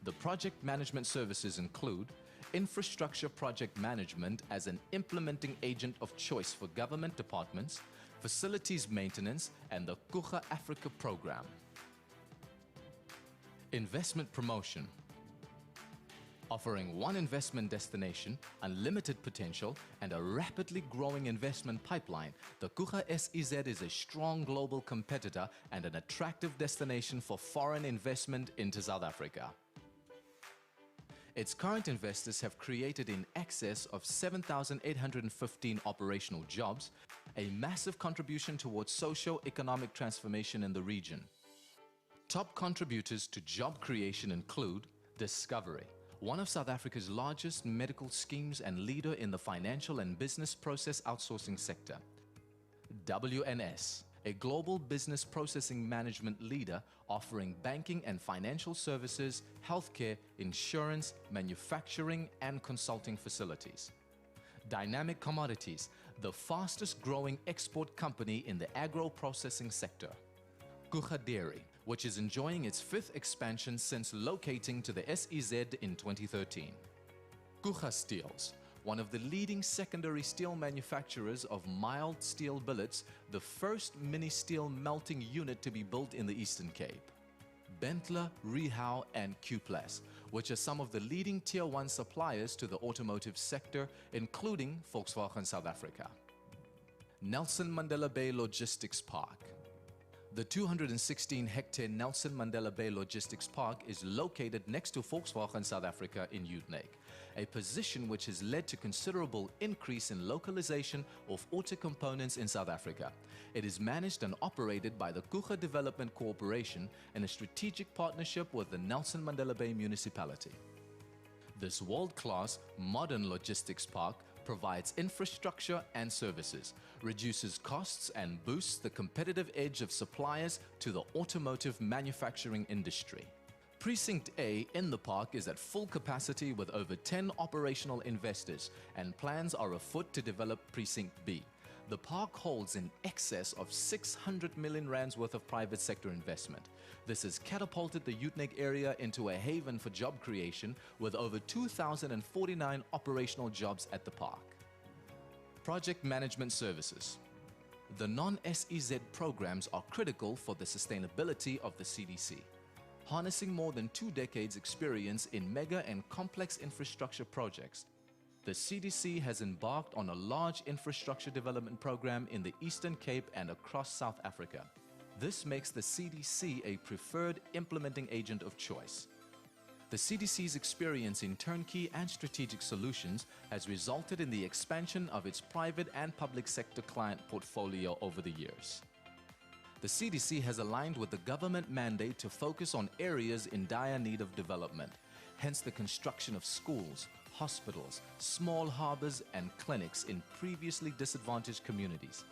The project management services include infrastructure project management as an implementing agent of choice for government departments, facilities maintenance, and the Kucha Africa program. Investment promotion. Offering one investment destination, unlimited potential, and a rapidly growing investment pipeline, the Kucha SEZ is a strong global competitor and an attractive destination for foreign investment into South Africa. Its current investors have created in excess of 7,815 operational jobs, a massive contribution towards socio-economic transformation in the region. Top contributors to job creation include Discovery, one of South Africa's largest medical schemes and leader in the financial and business process outsourcing sector. WNS, a global business processing management leader offering banking and financial services, healthcare, insurance, manufacturing, and consulting facilities. Dynamic Commodities, the fastest growing export company in the agro-processing sector. Kucha Dairy, which is enjoying its fifth expansion since locating to the SEZ in 2013. Kucha Steels, one of the leading secondary steel manufacturers of mild steel billets, the first mini-steel melting unit to be built in the Eastern Cape. Bentler, Rehau, and Qplus, which are some of the leading Tier 1 suppliers to the automotive sector, including Volkswagen South Africa. Nelson Mandela Bay Logistics Park. The 216-hectare Nelson Mandela Bay Logistics Park is located next to Volkswagen South Africa in Utenhage, a position which has led to considerable increase in localization of auto components in South Africa. It is managed and operated by the Kucha Development Corporation in a strategic partnership with the Nelson Mandela Bay Municipality. This world-class, modern logistics park provides infrastructure and services, reduces costs and boosts the competitive edge of suppliers to the automotive manufacturing industry. Precinct A in the park is at full capacity with over 10 operational investors, and plans are afoot to develop Precinct B. The park holds in excess of 600 million rands worth of private sector investment. This has catapulted the Utenhage area into a haven for job creation with over 2,049 operational jobs at the park. Project management services. The non-SEZ programs are critical for the sustainability of the CDC. Harnessing more than 2 decades experience in mega and complex infrastructure projects, the CDC has embarked on a large infrastructure development program in the Eastern Cape and across South Africa. This makes the CDC a preferred implementing agent of choice. The CDC's experience in turnkey and strategic solutions has resulted in the expansion of its private and public sector client portfolio over the years. The CDC has aligned with the government mandate to focus on areas in dire need of development, hence the construction of schools, hospitals, small harbors, and clinics in previously disadvantaged communities.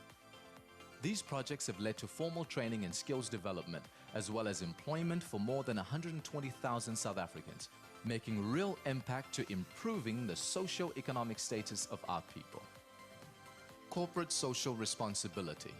These projects have led to formal training and skills development, as well as employment for more than 120,000 South Africans, making real impact to improving the socio-economic status of our people. Corporate social responsibility.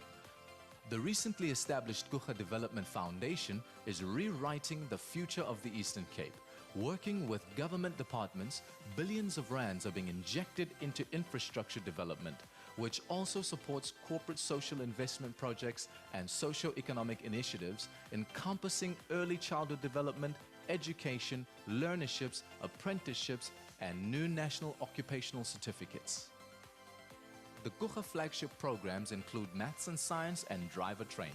The recently established Gucha Development Foundation is rewriting the future of the Eastern Cape. Working with government departments, billions of rands are being injected into infrastructure development, which also supports corporate social investment projects and socio-economic initiatives encompassing early childhood development, education, learnerships, apprenticeships, and new national occupational certificates. The Gucha flagship programs include Maths and Science and driver training.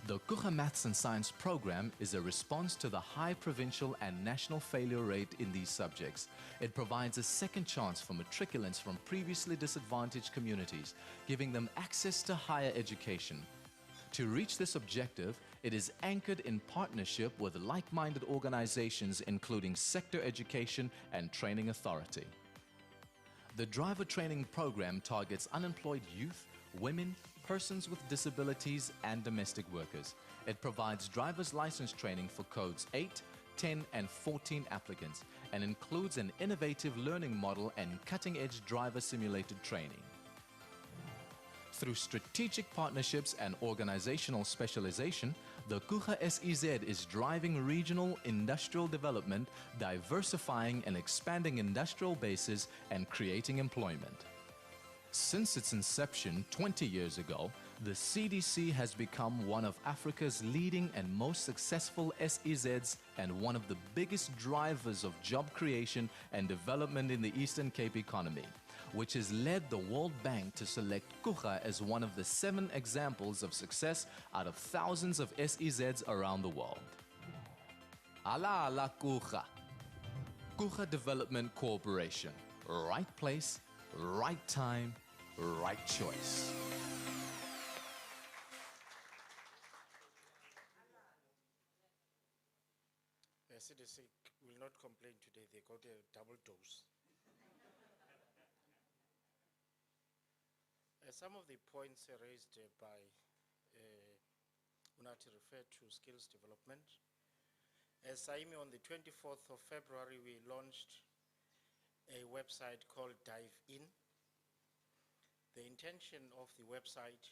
The Gucha Maths and Science program is a response to the high provincial and national failure rate in these subjects. It provides a second chance for matriculants from previously disadvantaged communities, giving them access to higher education. To reach this objective, it is anchored in partnership with like-minded organizations including Sector Education and Training Authority. The driver training program targets unemployed youth, women, persons with disabilities, and domestic workers. It provides driver's license training for codes 8, 10, and 14 applicants and includes an innovative learning model and cutting-edge driver simulated training. Through strategic partnerships and organizational specialization, the Gucha SEZ is driving regional industrial development, diversifying and expanding industrial bases, and creating employment. Since its inception 20 years ago, the CDC has become one of Africa's leading and most successful SEZs and one of the biggest drivers of job creation and development in the Eastern Cape economy, which has led the World Bank to select Gucha as one of the 7 examples of success out of thousands of SEZs around the world. Ala ala Gucha. Gucha Development Corporation. Right place, right time, right choice. The CDC will not complain today, they got a double dose. Some of the points raised by Unati referred to skills development. As Saimi, on the 24th of February, we launched a website called Dive In. The intention of the website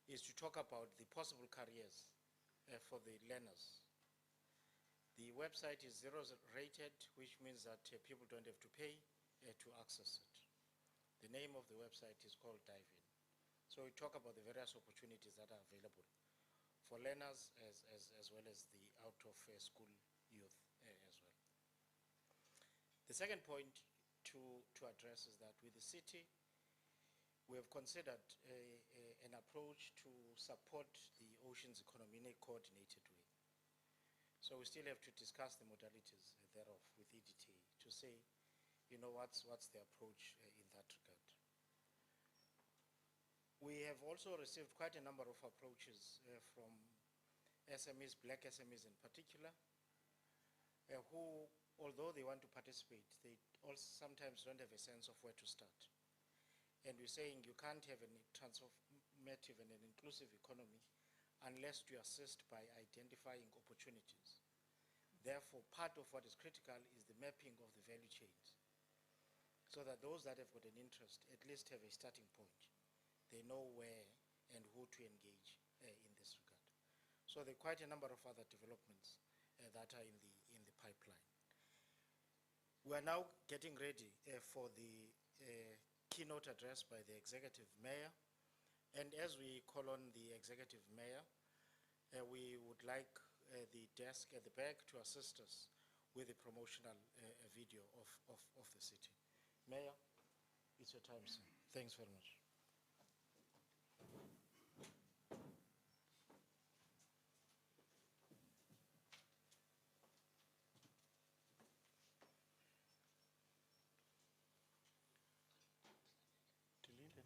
is to talk about the possible careers for the learners. The website is 0 rated, which means that people don't have to pay to access it. The name of the website is called Dive In. So we talk about the various opportunities that are available for learners as well as the out of school youth as well. The second point to address is that with the city, we have considered an approach to support the oceans economy in a coordinated way. So we still have to discuss the modalities thereof with EDTA to say, you know, what's the approach in that regard. We have also received quite a number of approaches from SMEs, black SMEs in particular, who, although they want to participate, they also sometimes don't have a sense of where to start. And we're saying you can't have a transformative and an inclusive economy unless you assist by identifying opportunities. Therefore, part of what is critical is the mapping of the value chains, so that those that have got an interest at least have a starting point. They know where and who to engage in this regard. So there are quite a number of other developments that are in the pipeline. We are now getting ready for the keynote address by the Executive Mayor. And as we call on the Executive Mayor, we would like the desk at the back to assist us with the promotional video of the city. Mayor, it's your time, sir. Thanks very much. Delete it.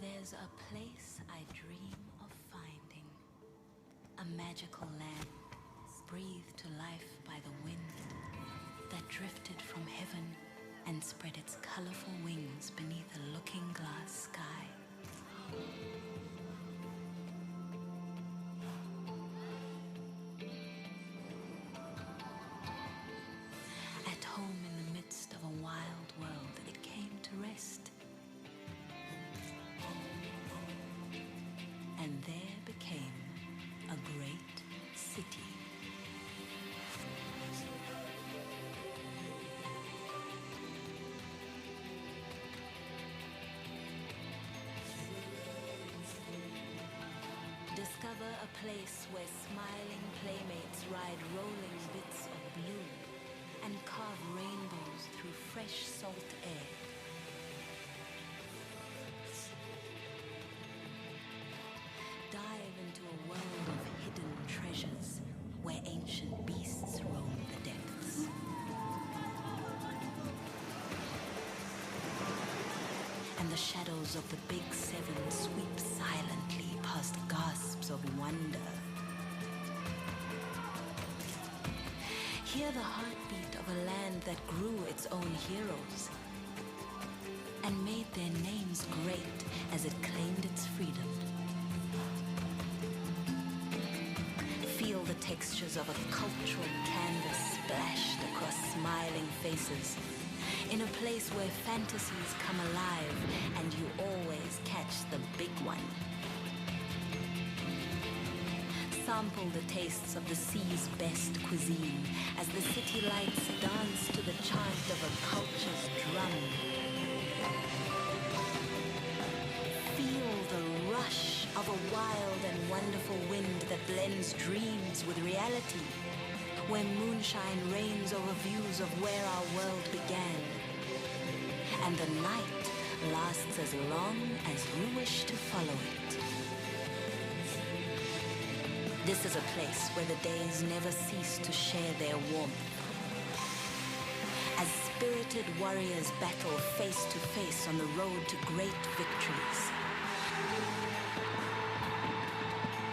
There's a place I dream of finding, a magical land breathed to life by the wind that drifted from heaven and spread its colorful wings beneath a looking glass sky. place where smiling playmates ride rolling bits of blue and carve rainbows through fresh salt air. Dive into a world of hidden treasures where ancient beasts roam the depths. And the shadows of the Big Seven sweep silently past gasps of wonder. Hear the heartbeat of a land that grew its own heroes and made their names great as it claimed its freedom. Feel the textures of a cultural canvas splashed across smiling faces in a place where fantasies come alive and you always catch the big one. Sample the tastes of the sea's best cuisine as the city lights dance to the chant of a culture's drum. Feel the rush of a wild and wonderful wind that blends dreams with reality, where moonshine reigns over views of where our world began, and the night lasts as long as you wish to follow it. This is a place where the days never cease to share their warmth. As spirited warriors battle face to face on the road to great victories.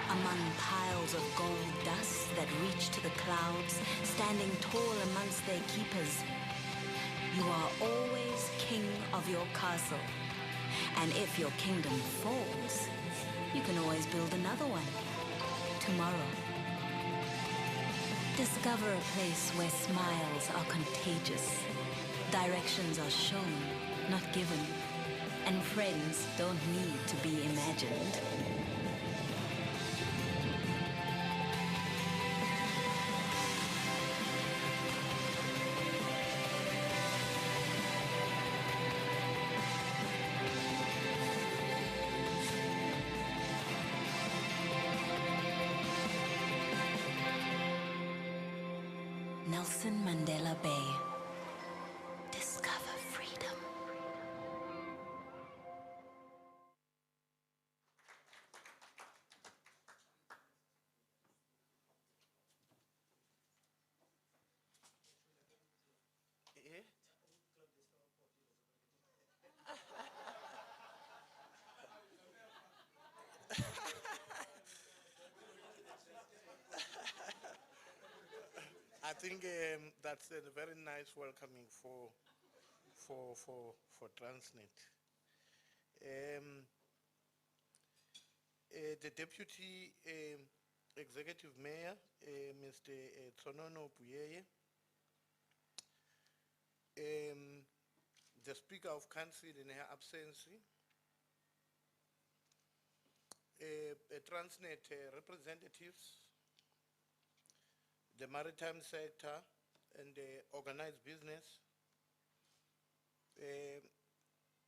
Among piles of gold dust that reach to the clouds, standing tall amongst their keepers, you are always king of your castle. And if your kingdom falls, you can always build another one. Tomorrow. Discover a place where smiles are contagious, directions are shown, not given, and friends don't need to be imagined. Nelson Mandela Bay. Discover freedom. I think that's a very nice welcoming for Transnet. The Deputy Executive Mayor, Mr. Tsonono Puyeye, the Speaker of Council in her absence, Transnet representatives, the maritime sector and the organized business,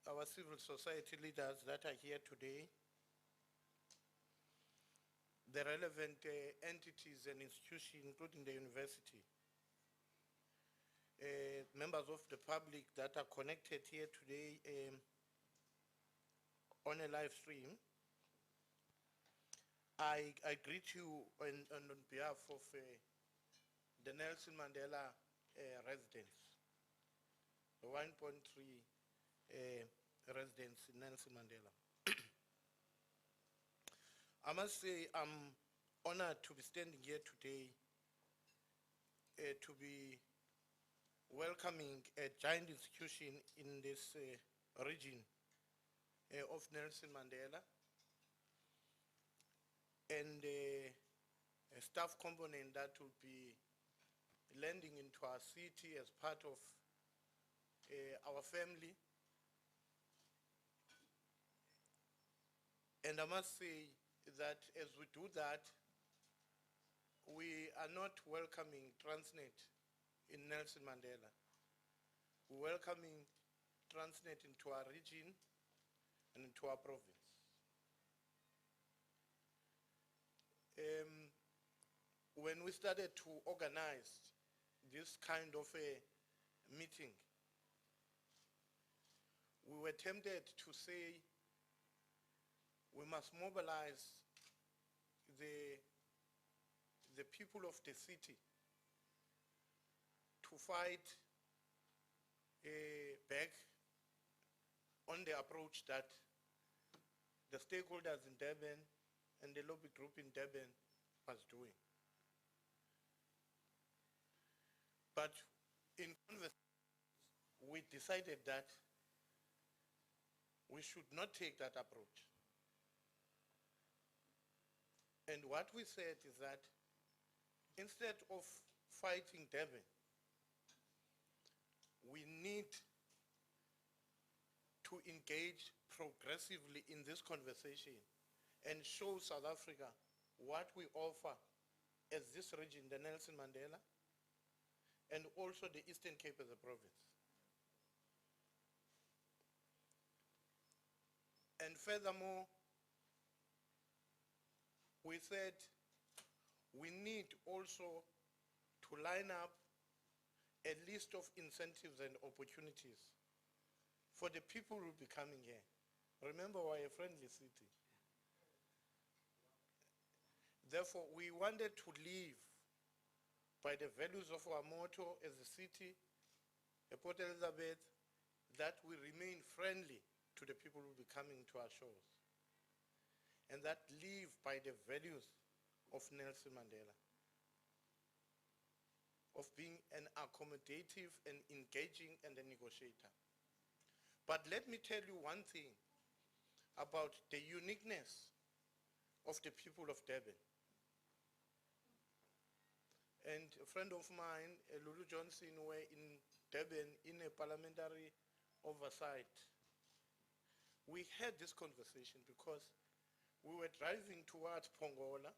our civil society leaders that are here today, the relevant entities and institutions, including the university, members of the public that are connected here today on a live stream. I greet you on behalf of the Nelson Mandela residents, the 1.3 residents in Nelson Mandela. I must say I'm honored to be standing here today to be welcoming a giant institution in this region of Nelson Mandela and a staff component that will be landing into our city as part of our family. And I must say that as we do that, we are not welcoming Transnet in Nelson Mandela. We're welcoming Transnet into our region and into our province. when we started to organize this kind of a meeting, we were tempted to say we must mobilize the people of the city to fight back on the approach that the stakeholders in Durban and the lobby group in Durban was doing. But in conversation, we decided that we should not take that approach. And what we said is that instead of fighting Durban, we need to engage progressively in this conversation and show South Africa what we offer as this region, the Nelson Mandela, and also the Eastern Cape as a province. And furthermore, we said we need also to line up a list of incentives and opportunities for the people who will be coming here. Remember, we're a friendly city. Therefore, we wanted to live by the values of our motto as a city, a Port Elizabeth, that we remain friendly to the people who will be coming to our shores, and that live by the values of Nelson Mandela, of being an accommodative and engaging and a negotiator. But let me tell you one thing about the uniqueness of the people of Durban. And a friend of mine, Lulu Johnson, were in Durban in a parliamentary oversight. We had this conversation because we were driving towards Pongola,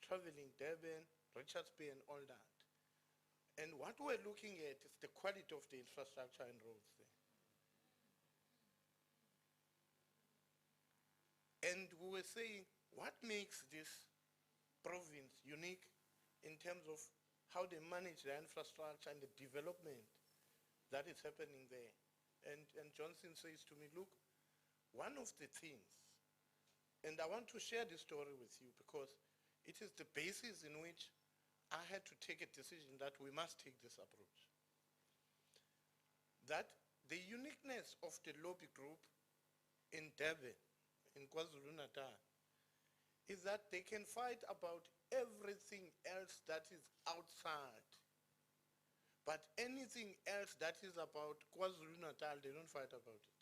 traveling Durban, Richards Bay and all that. And what we're looking at is the quality of the infrastructure and roads there. And we were saying, what makes this province unique in terms of how they manage the infrastructure and the development that is happening there? And Johnson says to me, look, one of the things, and I want to share this story with you because it is the basis in which I had to take a decision that we must take this approach. That the uniqueness of the lobby group in Durban, in KwaZulu-Natal, is that they can fight about everything else that is outside. But anything else that is about KwaZulu-Natal, they don't fight about it.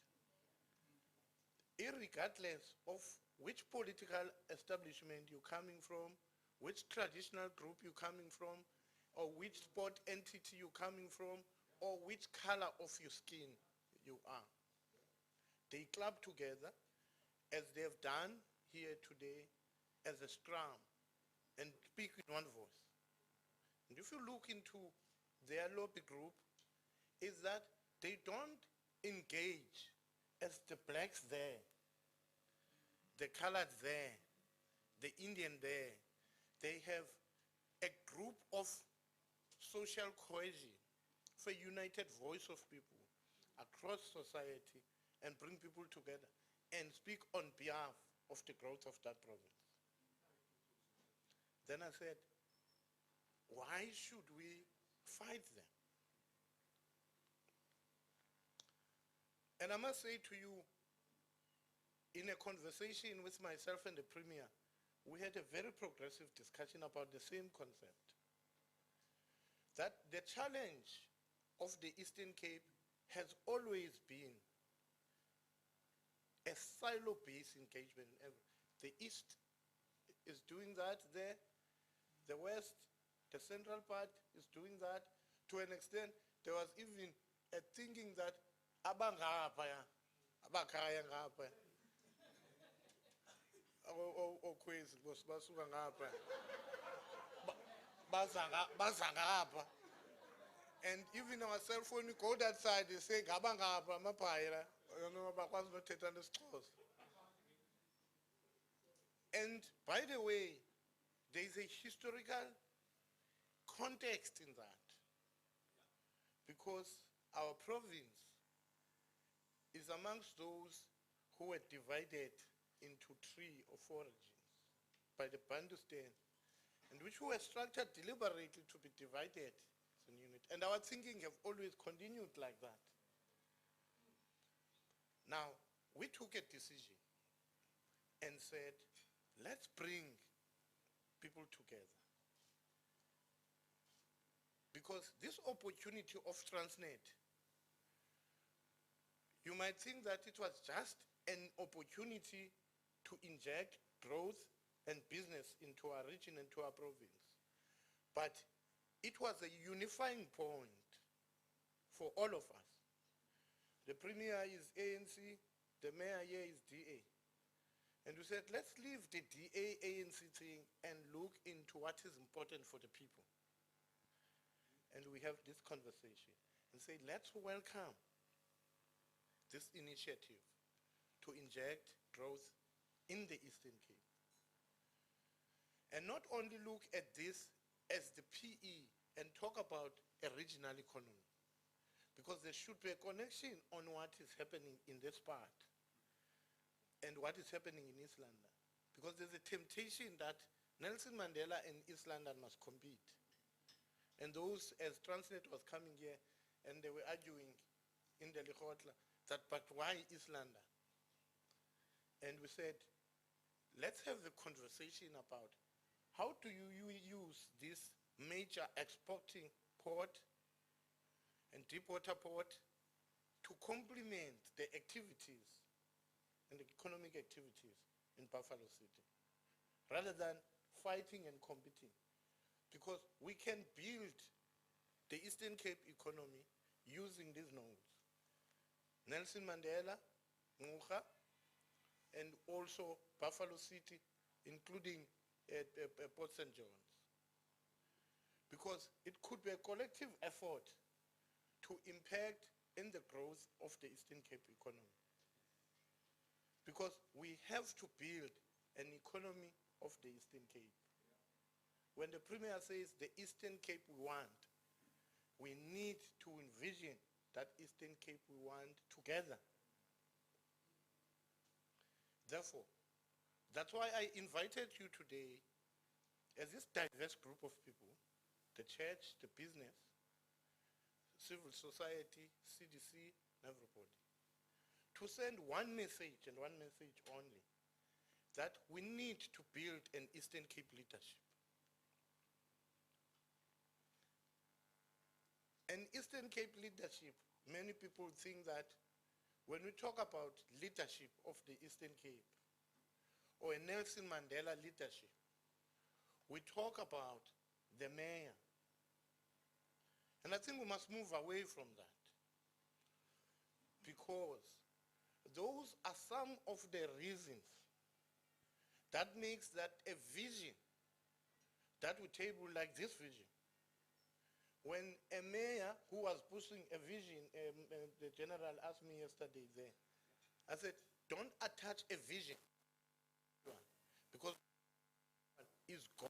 Irregardless of which political establishment you're coming from, which traditional group you're coming from, or which sport entity you're coming from, or which color of your skin you are. They club together, as they have done here today, as a scrum, and speak in one voice. And if you look into their lobby group, is that they don't engage as the blacks there, the colored there, the Indian there. They have a group of social cohesion for a united voice of people across society and bring people together and speak on behalf of the growth of that province. Then I said, why should we fight them? And I must say to you, in a conversation with myself and the Premier, we had a very progressive discussion about the same concept. That the challenge of the Eastern Cape has always been a silo-based engagement. The East is doing that there, the West, the central part is doing that. To an extent, there was even a thinking that abangapaya, abakaya ngapaya, okwezi basuka ngapha, baza ngapha. And even our cell phone, we go that side, they say ngabangapha amapaya, you know, bakwazi nothetha nesixhosa. And by the way, there is a historical context in that, because our province is amongst those who were divided into 3 or 4 regions by the Bandustan, and which were structured deliberately to be divided as a unit. And our thinking have always continued like that. Now, we took a decision and said, let's bring people together. Because this opportunity of Transnet, you might think that it was just an opportunity to inject growth and business into our region and to our province. But it was a unifying point for all of us. The Premier is ANC, the Mayor here is DA. And we said, let's leave the DA-ANC thing and look into what is important for the people. And we have this conversation and say, let's welcome this initiative to inject growth in the Eastern Cape. And not only look at this as the PE and talk about a regional economy, because there should be a connection on what is happening in this part and what is happening in East London. Because there's a temptation that Nelson Mandela and East London must compete. And those, as Transnet was coming here, and they were arguing in the Likhotla that, but why East London? And we said, let's have the conversation about how do you use this major exporting port and deep water port to complement the activities and the economic activities in Buffalo City, rather than fighting and competing. Because we can build the Eastern Cape economy using these nodes. Nelson Mandela, Ngukha, and also Buffalo City, including Port St. John's. Because it could be a collective effort to impact in the growth of the Eastern Cape economy. Because we have to build an economy of the Eastern Cape. When the Premier says the Eastern Cape we want, we need to envision that Eastern Cape we want together. Therefore, that's why I invited you today as this diverse group of people, the church, the business, civil society, CDC, everybody, to send one message and one message only, that we need to build an Eastern Cape leadership. An Eastern Cape leadership, many people think that when we talk about leadership of the Eastern Cape, or a Nelson Mandela leadership, we talk about the mayor. And I think we must move away from that, because those are some of the reasons that makes that a vision that we table like this vision. When a mayor who was pushing a vision, the general asked me yesterday there, I said, don't attach a vision, because it's gone.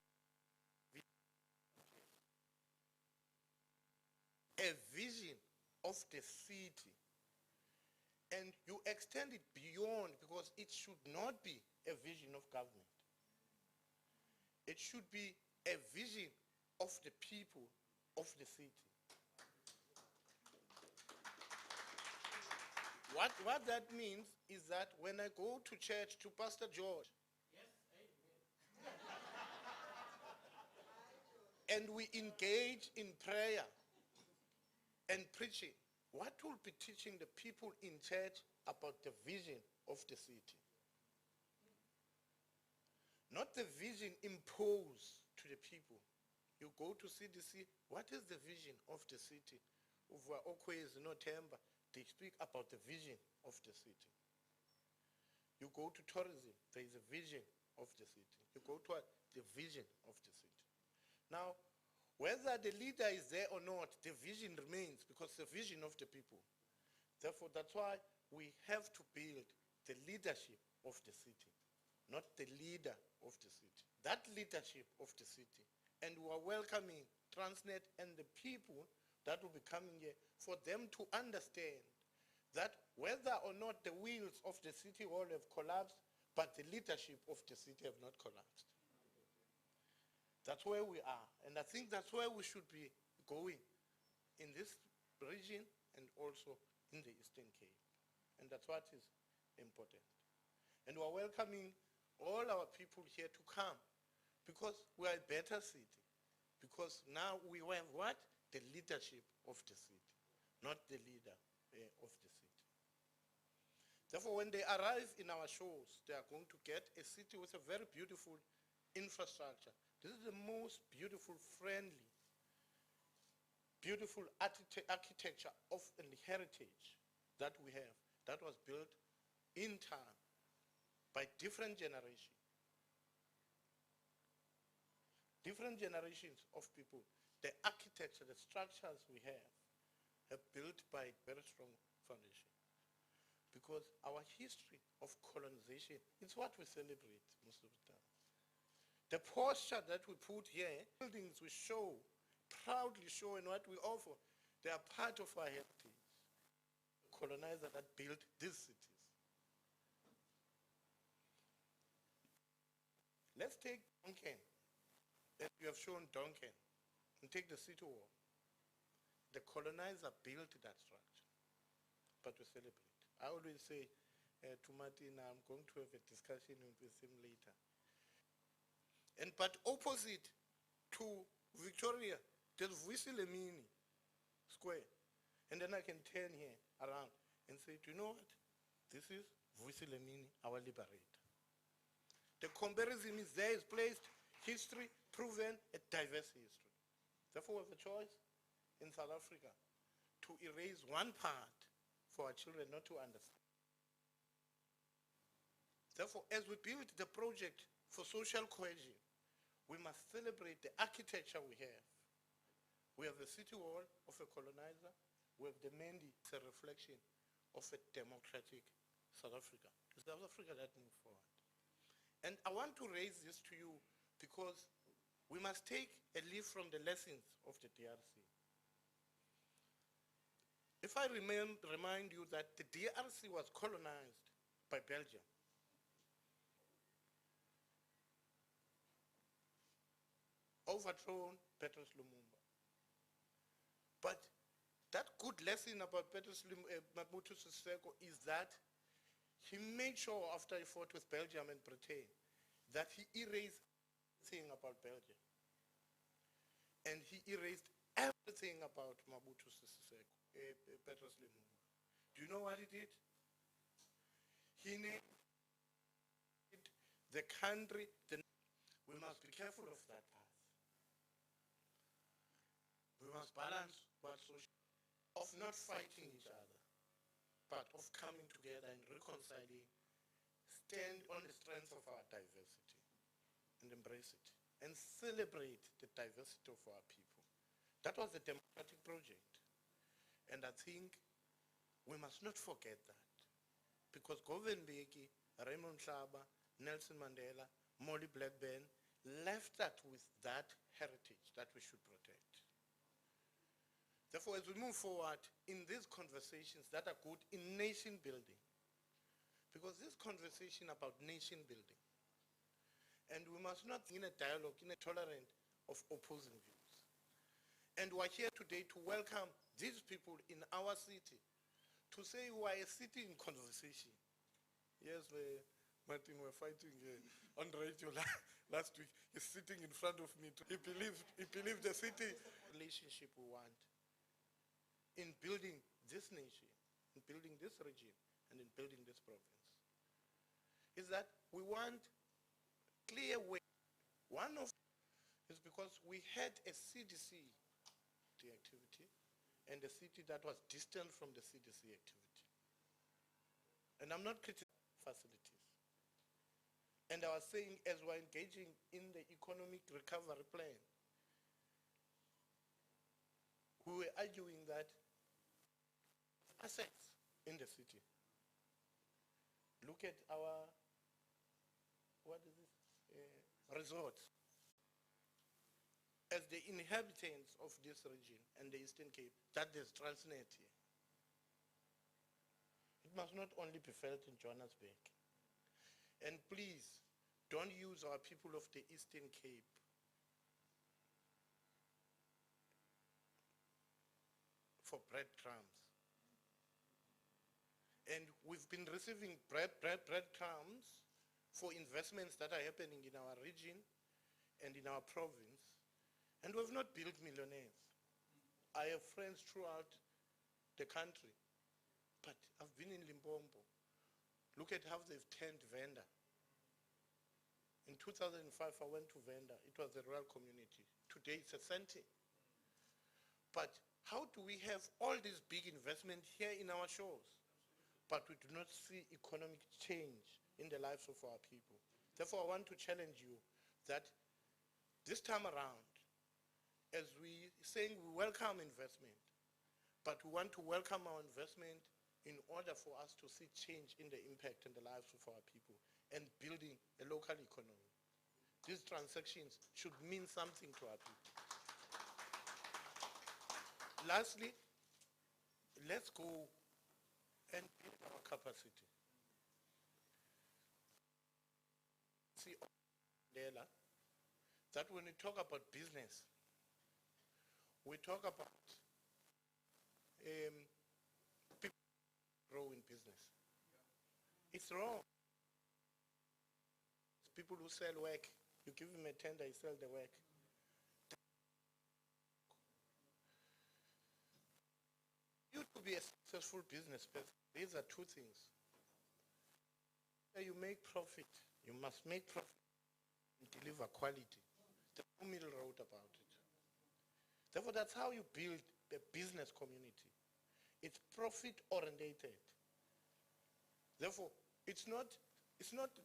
A vision of the city, and you extend it beyond, because it should not be a vision of government. It should be a vision of the people of the city. What that means is that when I go to church to Pastor George, and we engage in prayer and preaching, what will be teaching the people in church about the vision of the city? Not the vision imposed to the people. You go to CDC, what is the vision of the city? Over Okwes, Notemba, they speak about the vision of the city. You go to tourism, there is a vision of the city. You go to the vision of the city. Now, whether the leader is there or not, the vision remains, because it's the vision of the people. Therefore, that's why we have to build the leadership of the city, not the leader of the city. that leadership of the city. And we are welcoming Transnet and the people that will be coming here for them to understand that whether or not the wheels of the city hall have collapsed, but the leadership of the city have not collapsed. That's where we are. And I think that's where we should be going in this region and also in the Eastern Cape. And that's what is important. And we're welcoming all our people here to come because we are a better city. Because now we have what? The leadership of the city, not the leader of the city. Therefore, when they arrive in our shores, they are going to get a city with a very beautiful infrastructure. This is the most beautiful, friendly, beautiful architecture of and heritage that we have, that was built in time by different generations. Different generations of people. The architecture, the structures we have built by very strong foundation. Because our history of colonization, it's what we celebrate most of the time. The posture that we put here, buildings we show, proudly show, and what we offer, they are part of our heritage. The colonizer that built these cities. Let's take Duncan, as you have shown Duncan, and take the city wall. The colonizer built that structure, but we celebrate. I always say to Martin, I'm going to have a discussion with him later. But opposite to Victoria, there's Vusilemini Square. And then I can turn here around and say, do you know what? This is Vusilemini, our liberator. The comparison is there, is placed, history, proven, a diverse history. Therefore, we have a choice in South Africa to erase one part for our children not to understand. Therefore, as we build the project for social cohesion, we must celebrate the architecture we have. We have the city wall of a colonizer. We have the Mendi, it's a reflection of a democratic South Africa. It's South Africa that moves forward. And I want to raise this to you because we must take a leaf from the lessons of the DRC. If I remind you that the DRC was colonized by Belgium, overthrown Patrice Lumumba. But that good lesson about Maputo Seseko is that he made sure after he fought with Belgium and Britain that he erased everything about Belgium. And he erased everything about Maputo Seseko, Patrice Lumumba. Do you know what he did? He named the country, we must be careful of that path. We must balance what social, of not fighting each other, but of coming together and reconciling, stand on the strength of our diversity and embrace it and celebrate the diversity of our people. That was a democratic project. And I think we must not forget that. Because Govan Mbeki, Raymond Hlaba, Nelson Mandela, Molly Blackburn left us with that heritage that we should protect. Therefore, as we move forward in these conversations that are good in nation building, because this conversation about nation building, and we must not in a dialogue, in a tolerant of opposing views. And we are here today to welcome these people in our city, to say we are a city in conversation. Yes, Martin, we're fighting on radio last week. He's sitting in front of me. He believed the city relationship we want in building this nation, in building this region, and in building this province, is that we want clear way. One of is because we had a CDC activity and a city that was distant from the CDC activity. And I'm not criticizing facilities. And I was saying, as we're engaging in the economic recovery plan, we were arguing that assets in the city. Look at our, what is this? resorts. As the inhabitants of this region and the Eastern Cape, that there's Transnet here. It must not only be felt in Johannesburg. And please, don't use our people of the Eastern Cape for breadcrumbs. And we've been receiving breadcrumbs for investments that are happening in our region and in our province. And we've not built millionaires. I have friends throughout the country, but I've been in Limpopo. Look at how they've turned Venda. In 2005, I went to Venda. It was a rural community. Today, it's a center. But how do we have all this big investment here in our shores, but we do not see economic change in the lives of our people? Therefore, I want to challenge you that this time around, as we saying we welcome investment, but we want to welcome our investment in order for us to see change in the impact and the lives of our people and building a local economy. These transactions should mean something to our people. Lastly, let's go and build our capacity. See, Mandela, that when we talk about business, we talk about people grow in business. It's wrong. It's people who sell work. You give him a tender, he sells the work. You to be a successful business person, these are two things. You make profit. You must make profit and deliver quality. There's no middle road about it. Therefore, that's how you build a business community. It's profit orientated. Therefore, it's not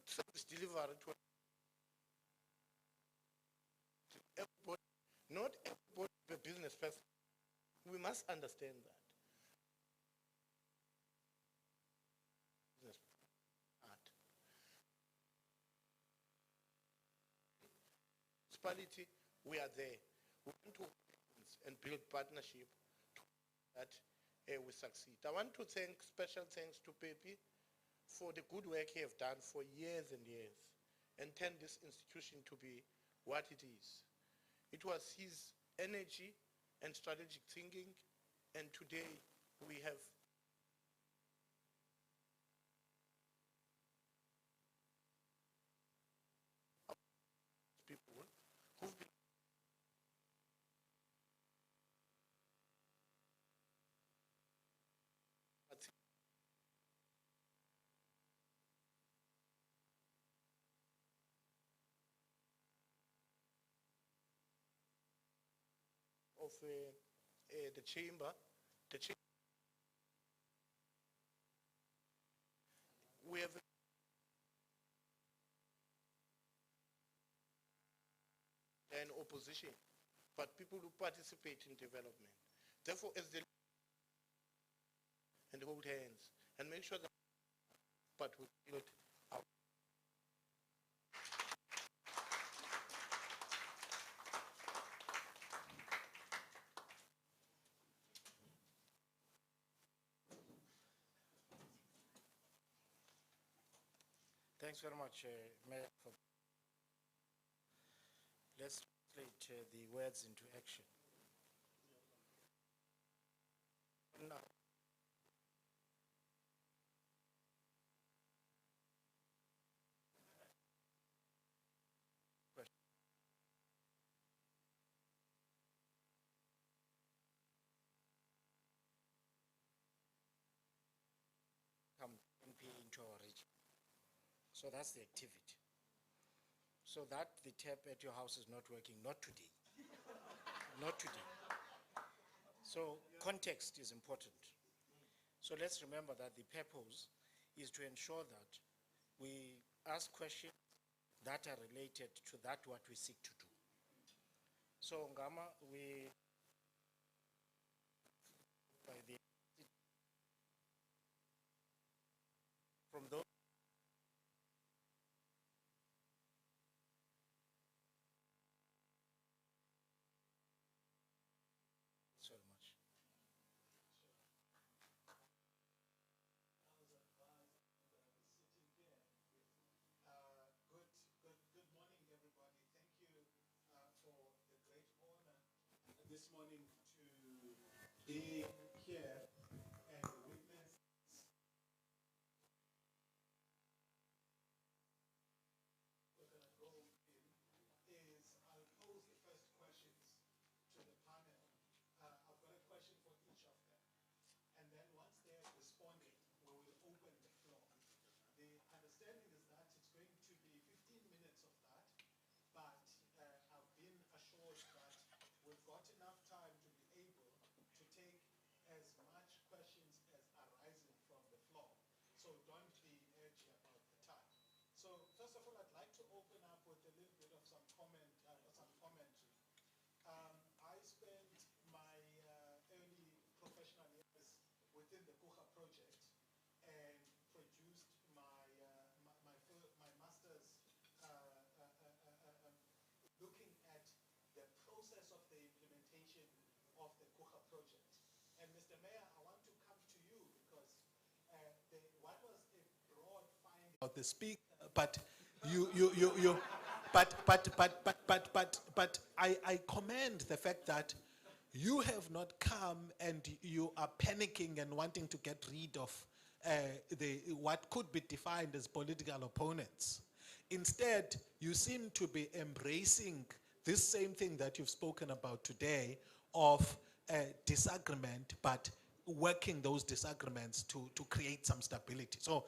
service delivery to everybody. Not everybody is a business person. We must understand that. Business art. Municipality, we are there. We want to and build partnership that we succeed. I want to thank, special thanks to Pepe for the good work he has done for years and years and turn this institution to be what it is. It was his energy and strategic thinking, and today we have people who've been of the chamber. We have an opposition, but people who participate in development. Therefore, as they and hold hands and make sure that, but we build our. Thanks very much, Mayor. Let's translate the words into action. Now, come MP into our region. So that's the activity. So that the tap at your house is not working, not today. Not today. So context is important. So let's remember that the purpose is to ensure that we ask questions that are related to that what we seek to do. So Ngama, we by the from those this morning to be here and witness is I'll pose the first questions to the panel. I've got a question for each of them. And then once they have responded, we will open the floor. The understanding is that it's going to be 15 minutes of that, but I've been assured that we've got enough time to be able to take as much questions as are rising from the floor. So don't be edgy about the time. So first of all, I'd like to open up with a little bit of some commentary. I spent my early professional years within the Kucha project and produced my master's looking at the process of the implementation of the Kucha project. And Mr. Mayor, I want to come to you because what was a broad finding of the speaker, but I commend the fact that you have not come and you are panicking and wanting to get rid of what could be defined as political opponents. Instead, you seem to be embracing this same thing that you've spoken about today of disagreement, but working those disagreements to create some stability. So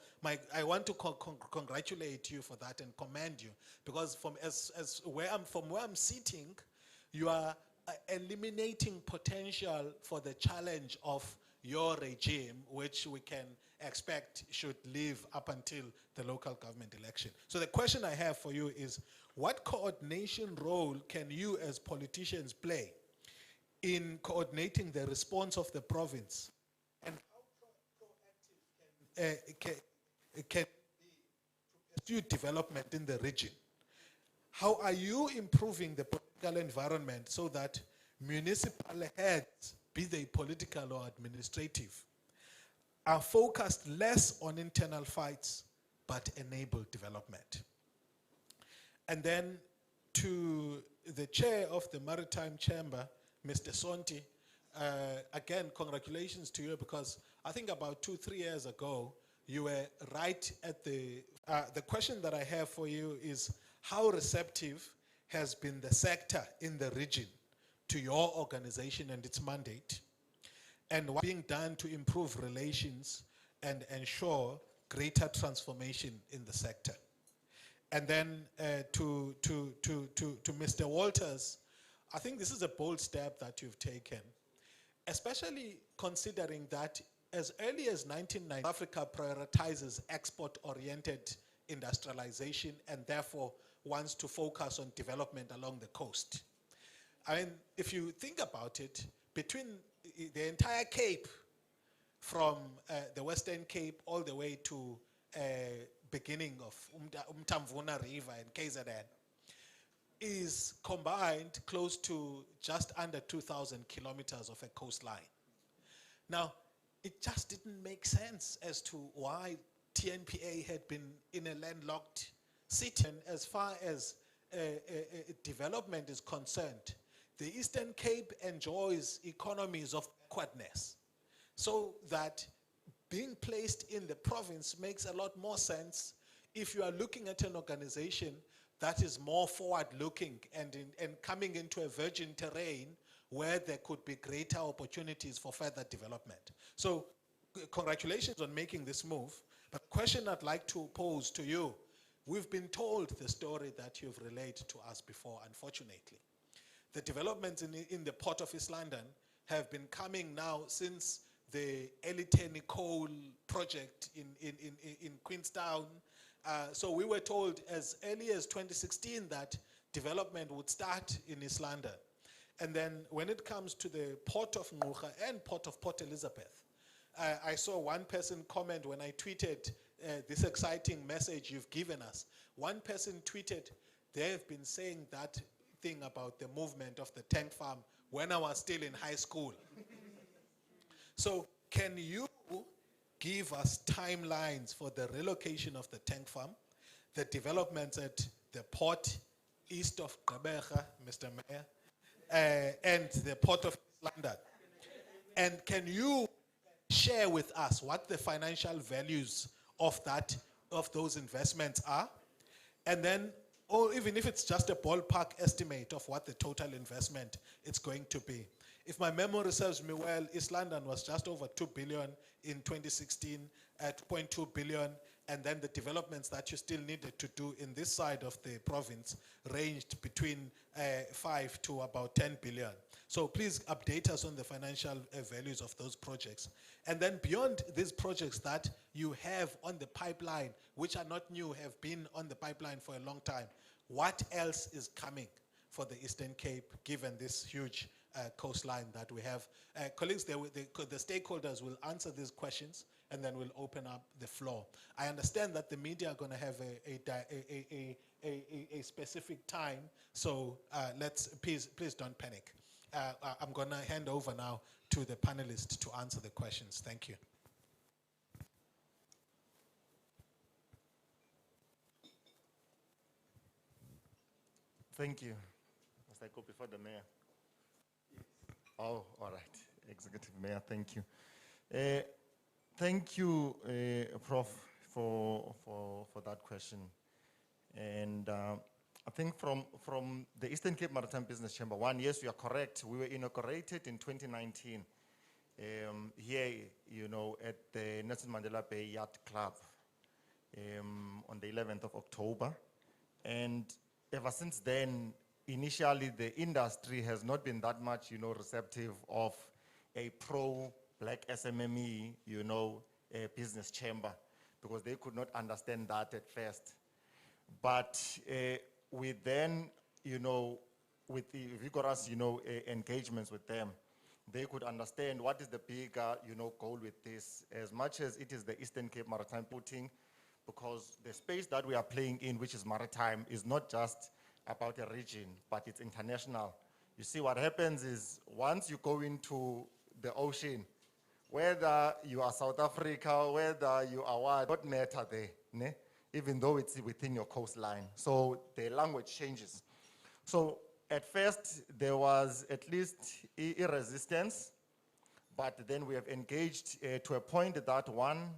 I want to congratulate you for that and commend you, because from where I'm sitting, you are eliminating potential for the challenge of your regime, which we can expect should live up until the local government election. So the question I have for you is, what coordination role can you as politicians play in coordinating the response of the province, and how proactive can be to pursue development in the region? How are you improving the political environment so that municipal heads, be they political or administrative, are focused less on internal fights but enable development? And then to the chair of the Maritime Chamber, Mr. Sonti, again, congratulations to you, because I think about 2-3 years ago, you were right at the question that I have for you is, how receptive has been the sector in the region to your organization and its mandate? And what's being done to improve relations and ensure greater transformation in the sector? And then to Mr. Walters, I think this is a bold step that you've taken, especially considering that as early as 1990, Africa prioritizes export-oriented industrialization and therefore wants to focus on development along the coast. I mean, if you think about it, between the entire Cape, from the Western Cape all the way to beginning of Umtamvuna River and KZN, is combined close to just under 2,000 kilometers of a coastline. Now, it just didn't make sense as to why TNPA had been in a landlocked city. And as far as development is concerned, the Eastern Cape enjoys economies of backwardness, so that being placed in the province makes a lot more sense if you are looking at an organization that is more forward-looking and coming into a virgin terrain where there could be greater opportunities for further development. So congratulations on making this move. But the question I'd like to pose to you, we've been told the story that you've relayed to us before, unfortunately. The developments in the Port of East London have been coming now since the Eliteni coal project in Queenstown. So we were told as early as 2016 that development would start in East London. And then when it comes to the Port of Ngquxa and Port of Port Elizabeth, I saw one person comment when I tweeted this exciting message you've given us. One person tweeted, they have been saying that thing about the movement of the tank farm when I was still in high school. So can you give us timelines for the relocation of the tank farm, the developments at the port east of Gqeberha, Mr. Mayor, and the Port of London. And can you share with us what the financial values of those investments are? And then, or even if it's just a ballpark estimate of what the total investment is going to be. If my memory serves me well, East London was just over 2 billion in 2016, at 2.2 billion, and then the developments that you still needed to do in this side of the province ranged between 5 to about 10 billion. So please update us on the financial values of those projects. And then beyond these projects that you have on the pipeline, which are not new, have been on the pipeline for a long time, what else is coming for the Eastern Cape, given this huge coastline that we have? Colleagues, the stakeholders will answer these questions, and then we'll open up the floor. I understand that the media are going to have a specific time, so please don't panic. I'm going to hand over now to the panelists to answer the questions. Thank you. Thank you. Must I go before the mayor? Oh, all right. Executive Mayor, thank you. Thank you, Prof, for that question. And I think from the Eastern Cape Maritime Business Chamber, one, yes, you are correct. We were inaugurated in 2019 here, at the Nelson Mandela Bay Yacht Club on the 11th of October. And ever since then, initially the industry has not been that much, receptive of a pro-black SMME, business chamber, because they could not understand that at first. But we then, with the vigorous, engagements with them, they could understand what is the bigger, goal with this, as much as it is the Eastern Cape Maritime putting, because the space that we are playing in, which is maritime, is not just about a region, but it's international. You see, what happens is once you go into the ocean, whether you are South Africa, whether you are what, don't matter there, ne? Even though it's within your coastline. So the language changes. So at first, there was at least a resistance, but then we have engaged to a point that one,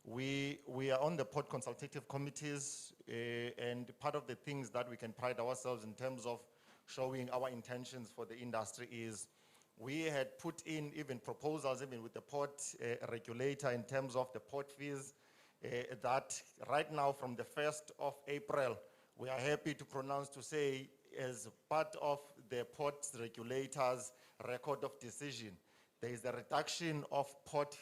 we are on the port consultative committees, and part of the things that we can pride ourselves in terms of showing our intentions for the industry is we had put in even proposals, even with the port regulator in terms of the port fees, that right now from the 1st of April, we are happy to pronounce to say as part of the port regulators' record of decision, there is a reduction of port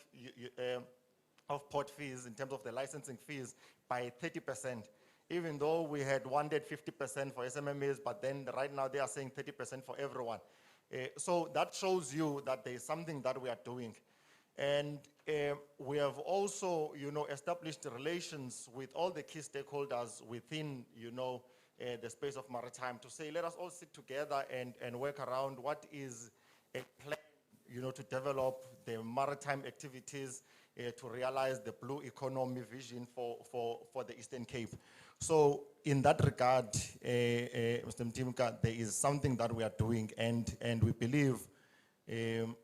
fees in terms of the licensing fees by 30%. Even though we had wanted 50% for SMMEs, but then right now they are saying 30% for everyone. So that shows you that there is something that we are doing. And we have also, established relations with all the key stakeholders within, the space of maritime to say, let us all sit together and work around what is a plan, to develop the maritime activities to realize the blue economy vision for the Eastern Cape. So in that regard, Mr. Mtimka, there is something that we are doing, and we believe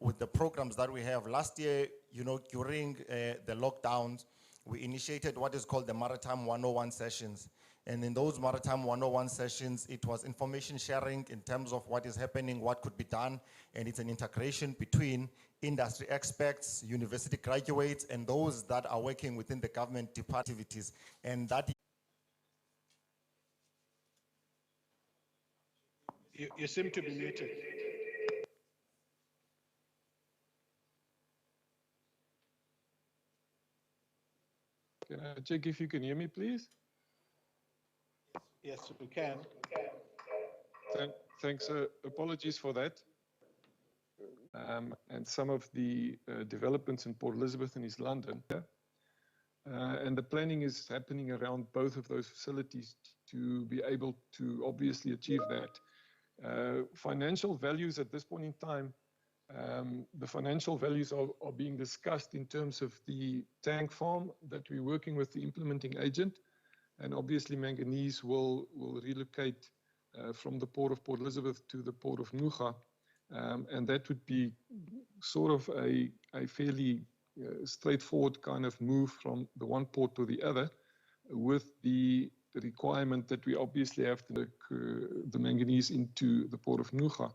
with the programs that we have. Last year, during the lockdowns, we initiated what is called the Maritime 101 sessions. And in those Maritime 101 sessions, it was information sharing in terms of what is happening, what could be done, and it's an integration between industry experts, university graduates, and those that are working within the government activities. And that you seem to be muted. Can I check if you can hear me, please? Yes, we can. Thanks. Apologies for that. And some of the developments in Port Elizabeth and East London. And the planning is happening around both of those facilities to be able to obviously achieve that. Financial values at this point in time, the financial values are being discussed in terms of the tank farm that we're working with the implementing agent. And obviously manganese will relocate from the port of Port Elizabeth to the port of Nuga. And that would be sort of a fairly straightforward kind of move from the one port to the other, with the requirement that we obviously have to take the manganese into the port of Nuga.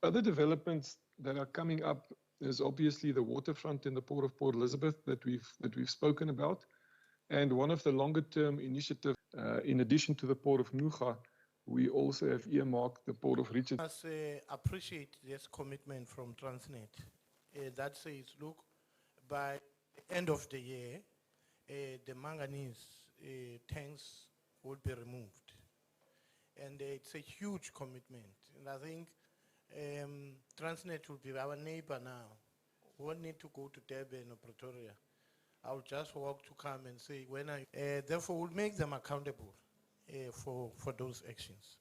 Other developments that are coming up is obviously the waterfront in the port of Port Elizabeth that we've spoken about, and one of the longer-term initiatives, in addition to the port of Nuga, we also have earmarked the port of Richards. I must appreciate this commitment from Transnet that says, look, by the end of the year, the manganese tanks will be removed. And it's a huge commitment. And I think Transnet will be our neighbor now. We won't need to go to Durban or Pretoria. I'll just walk to come and say, when therefore we'll make them accountable for those actions.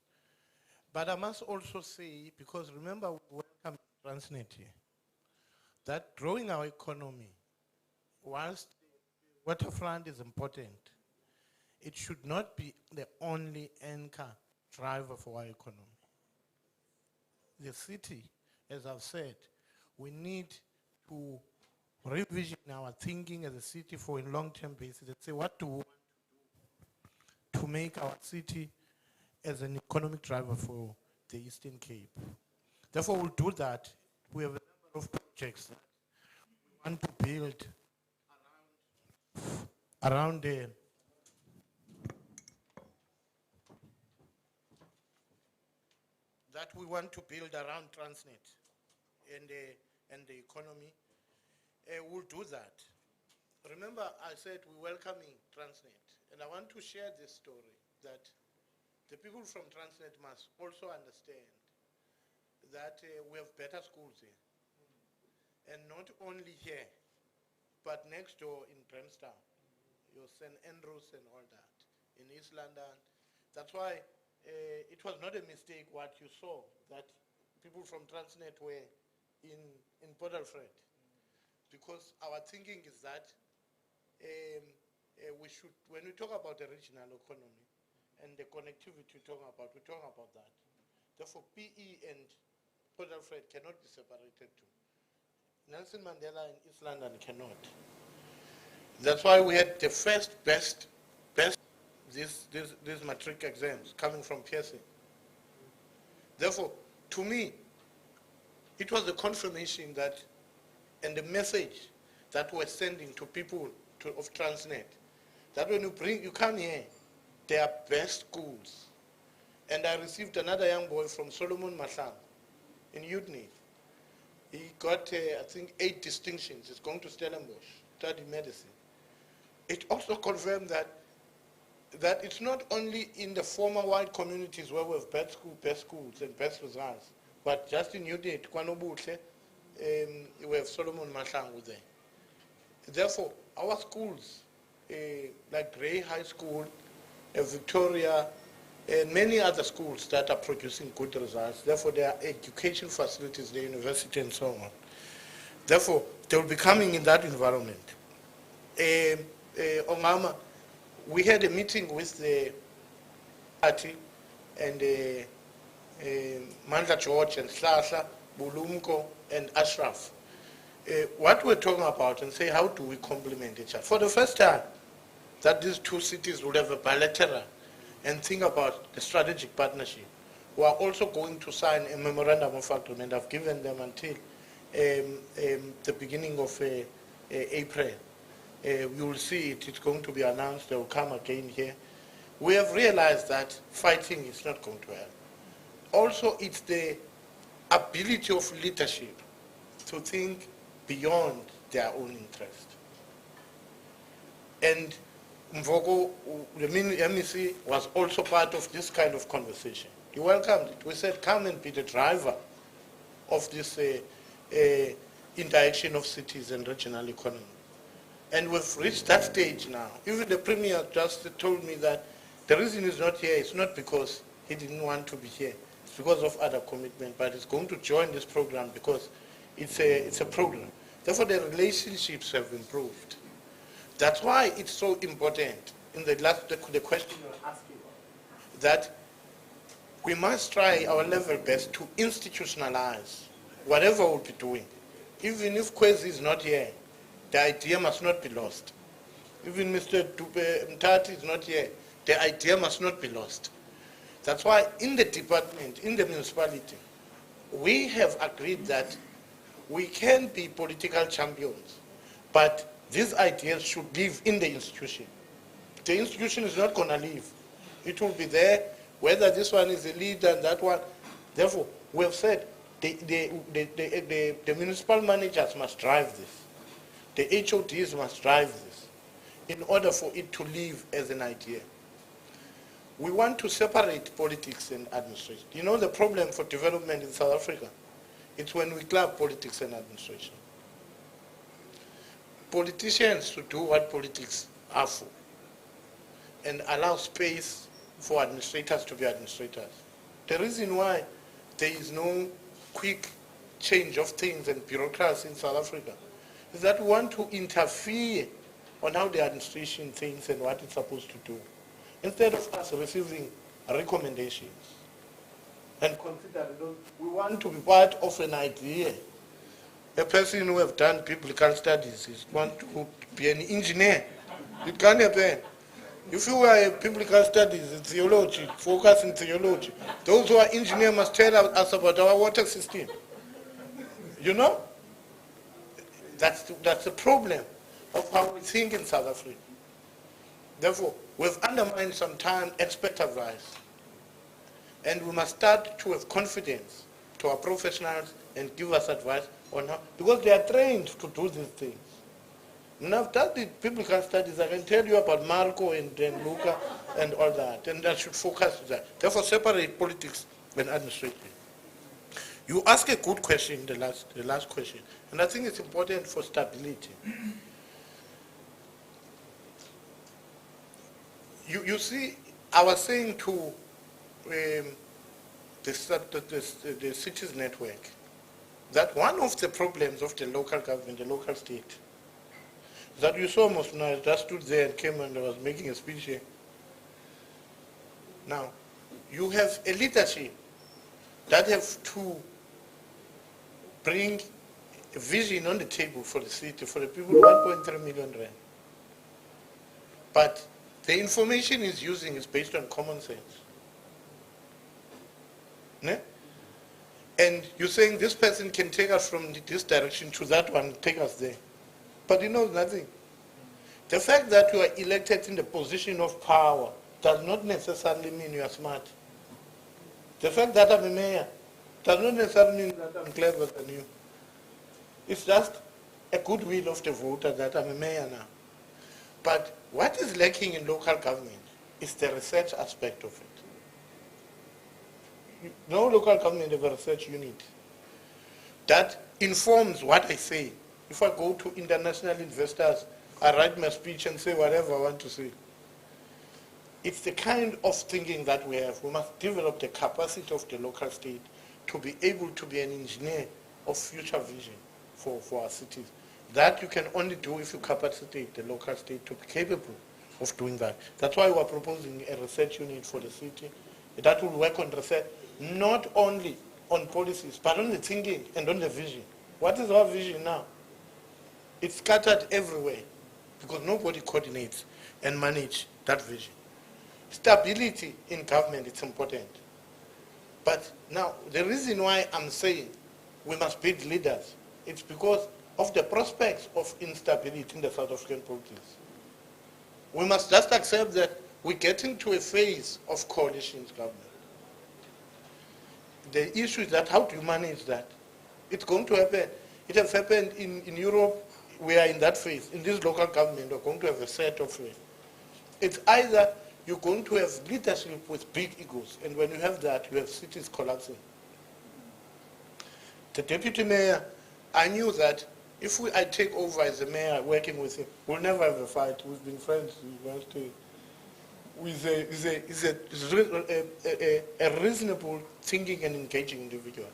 But I must also say, because remember, we welcome Transnet here, that growing our economy, whilst waterfront is important, it should not be the only anchor driver for our economy. The city, as I've said, we need to revision our thinking as a city for a long-term basis and say, what do we want to do to make our city as an economic driver for the Eastern Cape? Therefore, we'll do that. We have a number of projects that we want to build around Transnet and the economy. We'll do that. Remember, I said we're welcoming Transnet, and I want to share this story that the people from Transnet must also understand that we have better schools here. And not only here, but next door in Bramstown, your St. Andrews and all that, in East London. That's why it was not a mistake what you saw, that people from Transnet were in Port Alfred. Because our thinking is that we should, when we talk about the regional economy and the connectivity we're talking about that. Therefore, PE and Port Alfred cannot be separated too. Nelson Mandela and East London cannot. That's why we had the best these matric exams coming from Pearson. Therefore, to me, it was a confirmation that, and the message that we're sending to people of Transnet, that when you come here, they are best schools. And I received another young boy from Solomon Mahlang in Udny. He got, I think, 8 distinctions. He's going to Stellenbosch, study medicine. It also confirmed that it's not only in the former white communities where we have best schools and best results, but just in Udny, Kwanobutle, we have Solomon Mahlang there. Therefore, our schools, like Grey High School, Victoria, and many other schools that are producing good results. Therefore, there are education facilities, the university and so on. Therefore, they will be coming in that environment. Ongama, we had a meeting with the party and Mandla George and Slasa, Bulumko and Ashraf. What we're talking about and say, how do we complement each other? For the first time, that these two cities will have a bilateral and think about the strategic partnership. We are also going to sign a memorandum of agreement. I've given them until the beginning of April. You will see it. It's going to be announced. They will come again here. We have realized that fighting is not going to help. Also, it's the ability of leadership to think beyond their own interest. And Mvogo, the MEC, was also part of this kind of conversation. He welcomed it. We said, come and be the driver of this interaction of cities and regional economy. And we've reached that stage now. Even the Premier just told me that the reason he's not here is not because he didn't want to be here. It's because of other commitment, but he's going to join this program because it's a program. Therefore, the relationships have improved. That's why it's so important, in the question you're asking, that we must try our level best to institutionalize whatever we'll be doing. Even if Kwezi is not here, the idea must not be lost. Even Mr. Mtati is not here, the idea must not be lost. That's why in the department, in the municipality, we have agreed that we can be political champions, but these ideas should live in the institution. The institution is not going to leave. It will be there, whether this one is a leader and that one. Therefore, we have said the municipal managers must drive this. The HODs must drive this in order for it to live as an idea. We want to separate politics and administration. You know the problem for development in South Africa? It's when we club politics and administration. Politicians to do what politics are for and allow space for administrators to be administrators. The reason why there is no quick change of things and bureaucracy in South Africa is that we want to interfere on how the administration thinks and what it's supposed to do, instead of us receiving recommendations and considering those. We want to be part of an idea. A person who have done biblical studies is want to be an engineer. It can't happen. If you are a biblical studies, in theology, focus in theology, those who are engineers must tell us about our water system. You know? That's the problem of how we think in South Africa. Therefore, we've undermined some time expert advice. And we must start to have confidence to our professionals and give us advice on how, because they are trained to do these things. And I've done the biblical studies, I can tell you about Marco and Luca and all that, and I should focus on that. Therefore, separate politics and administration. You ask a good question, the last question, and I think it's important for stability. You see, I was saying to the cities network that one of the problems of the local government, the local state, that you saw most now, I just stood there and came and I was making a speech here. Now, you have a leadership that have to bring a vision on the table for the city, for the people, 1.3 million rand. But the information is using is based on common sense. Ne? And you're saying this person can take us from this direction to that one, take us there. But he knows nothing. The fact that you are elected in the position of power does not necessarily mean you are smart. The fact that I'm a mayor does not necessarily mean that I'm clever than you. It's just a goodwill of the voter that I'm a mayor now. But what is lacking in local government is the research aspect of it. No local government have a research unit that informs what I say. If I go to international investors, I write my speech and say whatever I want to say. It's the kind of thinking that we have. We must develop the capacity of the local state to be able to be an engineer of future vision for our cities. That you can only do if you capacitate the local state to be capable of doing that. That's why we're proposing a research unit for the city that will work on research, not only on policies, but on the thinking and on the vision. What is our vision now? It's scattered everywhere because nobody coordinates and manages that vision. Stability in government is important. But now, the reason why I'm saying we must build leaders, it's because of the prospects of instability in the South African politics. We must just accept that we're getting to a phase of coalitions government. The issue is that how do you manage that? It's going to happen. It has happened in Europe. We are in that phase. In this local government, we're going to have a set of phase. It's either you're going to have leadership with big egos, and when you have that, you have cities collapsing. The deputy mayor, I knew that if I take over as a mayor working with him, we'll never have a fight. We've been friends. He's a reasonable thinking and engaging individual.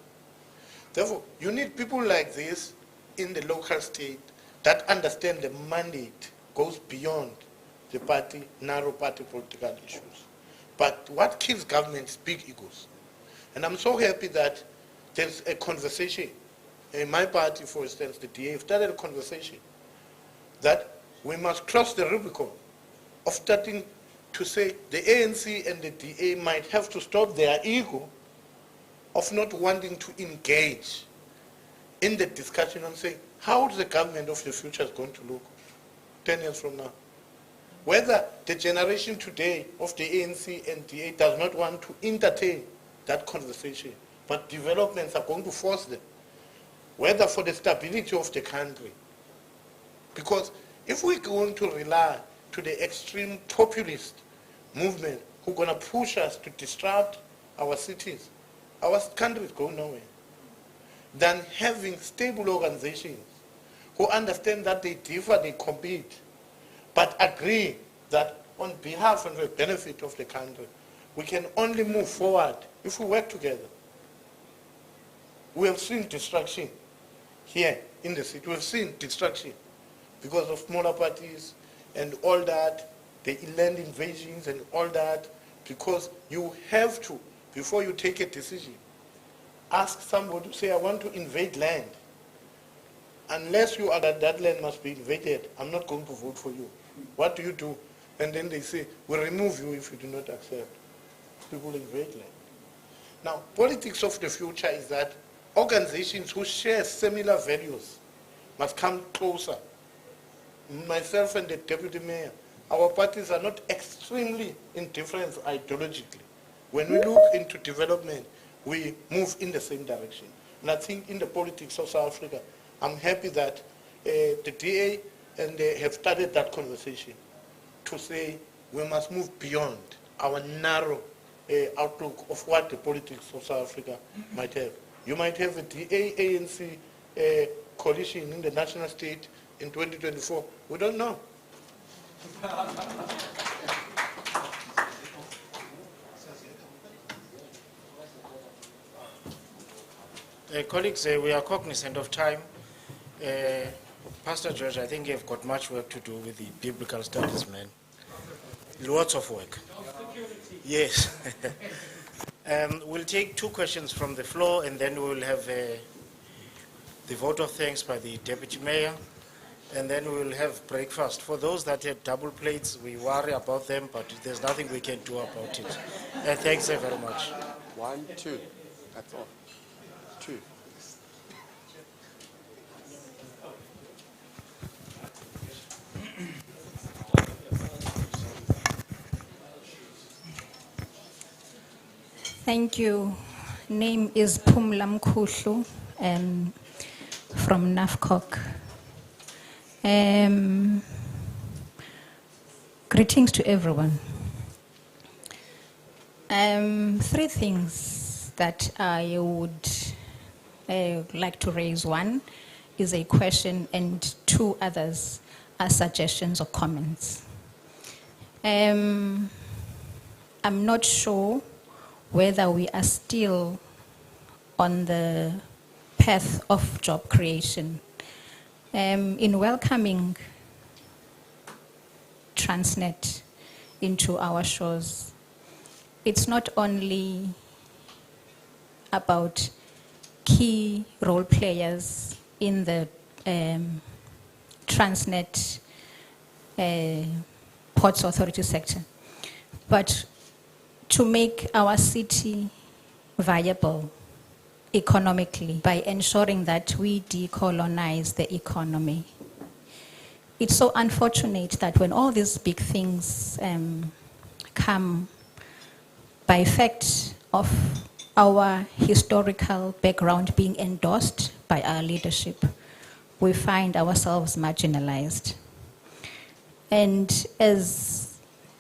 Therefore, you need people like this in the local state that understand the mandate goes beyond the party, narrow party political issues. But what kills government is big egos. And I'm so happy that there's a conversation. In my party, for instance, the DA, started a conversation that we must cross the Rubicon of starting to say the ANC and the DA might have to stop their ego of not wanting to engage in the discussion and say, how the government of the future is going to look 10 years from now. Whether the generation today of the ANC and DA does not want to entertain that conversation, but developments are going to force them, whether for the stability of the country. Because if we're going to rely to the extreme populist movement who are going to push us to disrupt our cities, our country is going nowhere. Than having stable organizations who understand that they differ, they compete, but agree that on behalf and the benefit of the country, we can only move forward if we work together. We have seen destruction here in the city. We have seen destruction because of smaller parties and all that, the land invasions and all that, because you have to, before you take a decision, ask somebody to say, I want to invade land. Unless you are that land must be invaded, I'm not going to vote for you. What do you do? And then they say, we'll remove you if you do not accept. People invade land. Now, politics of the future is that organizations who share similar values must come closer. Myself and the deputy mayor, our parties are not extremely indifferent ideologically. When we look into development, we move in the same direction. And I think in the politics of South Africa, I'm happy that the DA and they have started that conversation to say we must move beyond our narrow outlook of what the politics of South Africa might have. You might have a DA-ANC coalition in the national state in 2024. We don't know. Colleagues, we are cognizant of time. Pastor George, I think you've got much work to do with the biblical studies, man. Lots of work. Yes. We'll take 2 questions from the floor, and then we'll have the vote of thanks by the Deputy Mayor, and then we'll have breakfast. For those that had double plates, we worry about them, but there's nothing we can do about it. Thanks very much. 1, 2. That's all. 2. Thank you. Name is Pumla Mkhuhlu from NAFCOC. Greetings to everyone. 3 things that I would like to raise. 1 is a question, and 2 others are suggestions or comments. I'm not sure whether we are still on the path of job creation. In welcoming Transnet into our shores, it's not only about key role players in the Transnet Ports Authority sector, but to make our city viable economically by ensuring that we decolonize the economy. It's so unfortunate that when all these big things come by effect of our historical background being endorsed by our leadership, we find ourselves marginalized. And as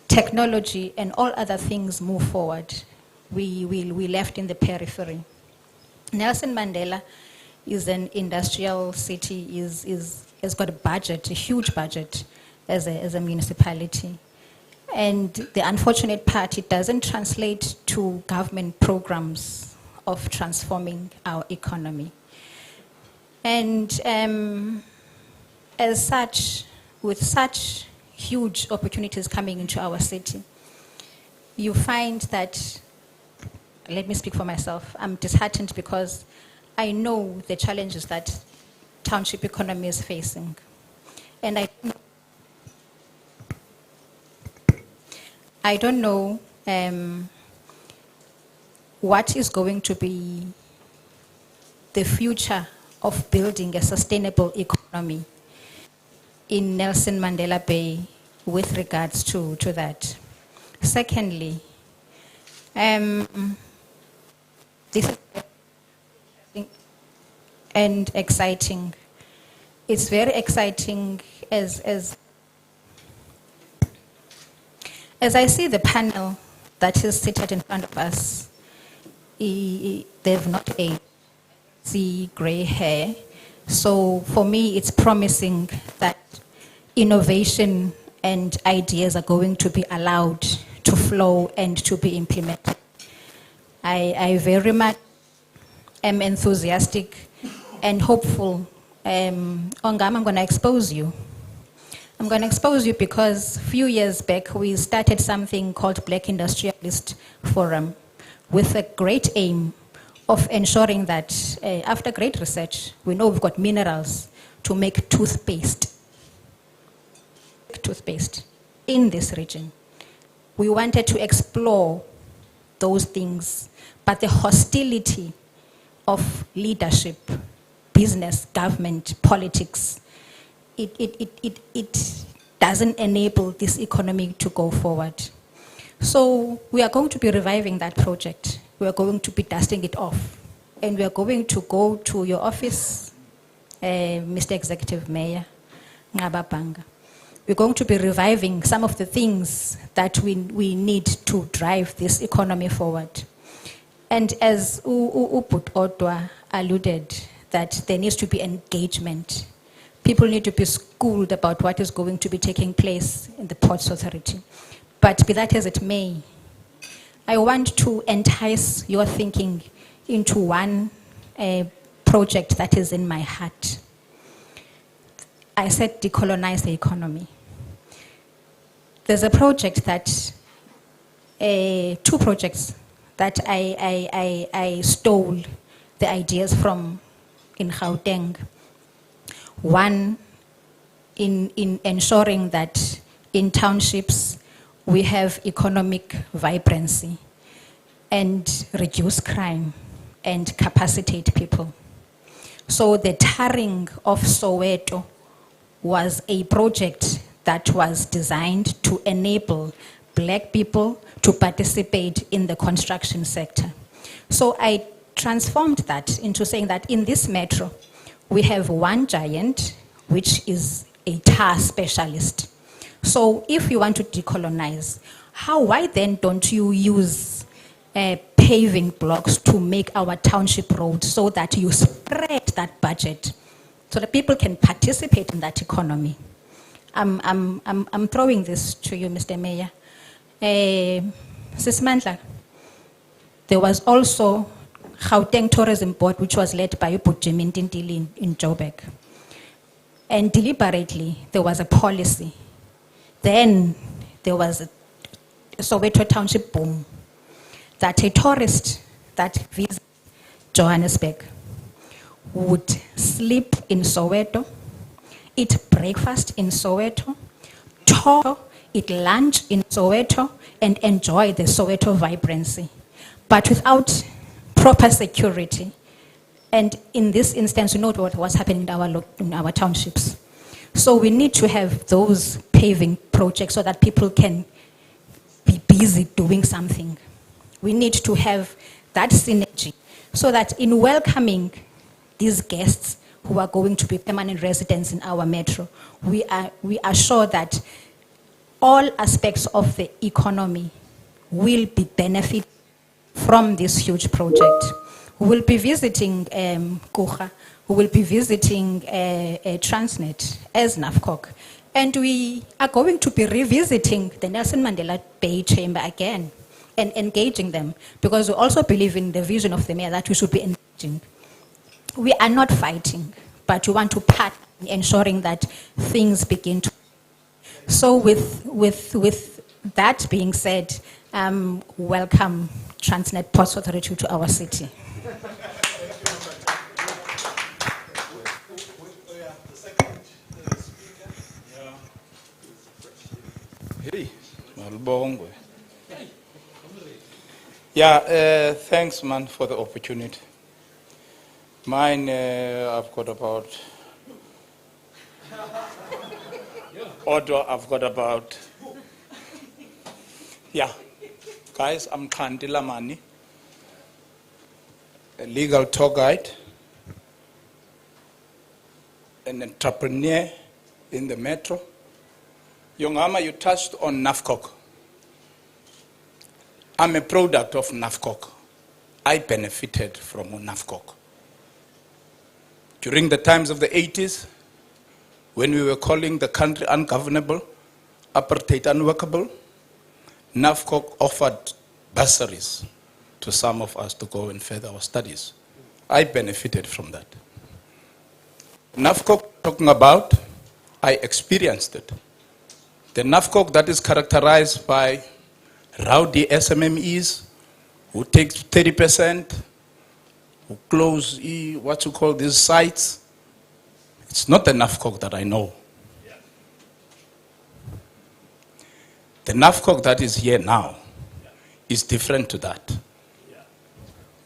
technology and all other things move forward, we left in the periphery. Nelson Mandela is an industrial city, has got a budget, a huge budget as a municipality. And the unfortunate part, it doesn't translate to government programs of transforming our economy. And as such, with such huge opportunities coming into our city, you find that let me speak for myself. I'm disheartened because I know the challenges that township economy is facing. And I don't know what is going to be the future of building a sustainable economy in Nelson Mandela Bay with regards to that. Secondly, this is and exciting. It's very exciting as I see the panel that is seated in front of us. They've not aged, see gray hair. So for me, it's promising that innovation and ideas are going to be allowed to flow and to be implemented. I very much am enthusiastic and hopeful. Ongam, I'm going to expose you. I'm going to expose you because a few years back, we started something called Black Industrialist Forum with a great aim of ensuring that after great research, we know we've got minerals to make toothpaste in this region. We wanted to explore those things, but the hostility of leadership, business, government, politics, it doesn't enable this economy to go forward. So we are going to be reviving that project. We are going to be dusting it off. And we are going to go to your office, Mr. Executive Mayor Ngababanga. We're going to be reviving some of the things that we need to drive this economy forward. And as Uput Otwa alluded, that there needs to be engagement. People need to be schooled about what is going to be taking place in the Ports Authority. But be that as it may, I want to entice your thinking into one project that is in my heart. I said decolonize the economy. There's a project that, two projects that I stole the ideas from in Gauteng. One, in ensuring that in townships we have economic vibrancy and reduce crime and capacitate people. So the tarring of Soweto was a project that was designed to enable black people to participate in the construction sector. So I transformed that into saying that in this metro, we have one giant, which is a tar specialist. So if you want to decolonize, why then don't you use paving blocks to make our township roads so that you spread that budget so that people can participate in that economy? I'm throwing this to you, Mr. Mayor. Sismandla, there was also Gauteng Tourism Board, which was led by Jimin Tintili in Joburg. And deliberately, there was a policy. Then there was a Soweto Township boom, that a tourist that visits Johannesburg would sleep in Soweto, eat breakfast in Soweto, eat lunch in Soweto, and enjoy the Soweto vibrancy, but without proper security. And in this instance, you know what was happening in our townships. So we need to have those paving projects so that people can be busy doing something. We need to have that synergy so that in welcoming these guests who are going to be permanent residents in our metro, we are sure that all aspects of the economy will be benefit from this huge project. We will be visiting Kucha, we will be visiting Transnet as NAFCOC, and we are going to be revisiting the Nelson Mandela Bay Chamber again and engaging them, because we also believe in the vision of the mayor that we should be engaging. We are not fighting, but we want to partner in ensuring that things begin to. So with that being said, welcome Transnet Ports Authority to our city. Hey, malibongwe. Yeah, thanks, man, for the opportunity. Mine, I've got about. I've got about. Yeah, guys, I'm Kandi Lamani, a legal tour guide, an entrepreneur in the metro. Yongama, you touched on NAFCOC. I'm a product of NAFCOC. I benefited from NAFCOC. During the times of the 80s, when we were calling the country ungovernable, apartheid unworkable, NAFCOC offered bursaries to some of us to go and further our studies. I benefited from that. NAFCOC talking about, I experienced it. The NAFCOC that is characterized by rowdy SMMEs who take 30%, who close what you call these sites. It's not the NAFCOC that I know. The NAFCOC that is here now is different to that.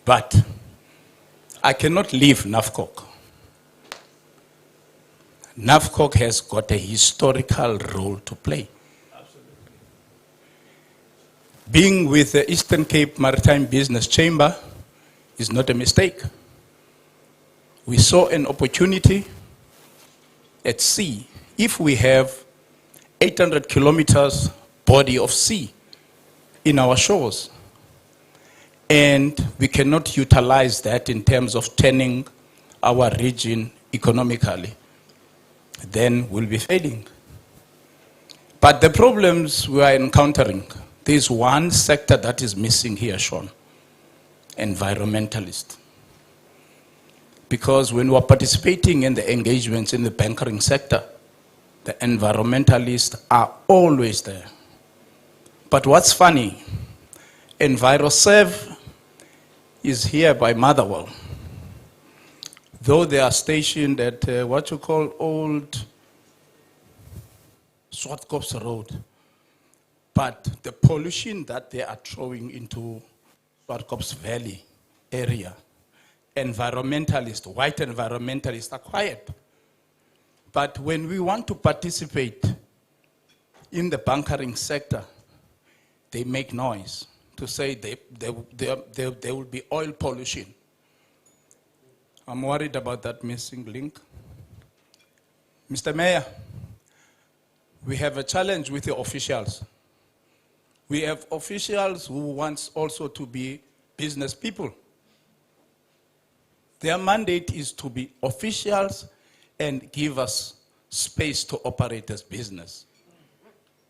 But I cannot leave NAFCOC. NAFCOC has got a historical role to play. Being with the Eastern Cape Maritime Business Chamber is not a mistake. We saw an opportunity at sea. If we have 800 kilometers body of sea in our shores, and we cannot utilize that in terms of turning our region economically, then we'll be failing. But the problems we are encountering, there's one sector that is missing here, Sean: environmentalist. Because when we're participating in the engagements in the banking sector, the environmentalists are always there. But what's funny, EnviroServe is here by Motherwell. Though they are stationed at what you call Old Swartkops Road. But the pollution that they are throwing into Swartkops Valley area, environmentalists, white environmentalists are quiet. But when we want to participate in the bunkering sector, they make noise to say there will be oil pollution. I'm worried about that missing link. Mr. Mayor, we have a challenge with the officials. We have officials who want also to be business people. Their mandate is to be officials and give us space to operate as business.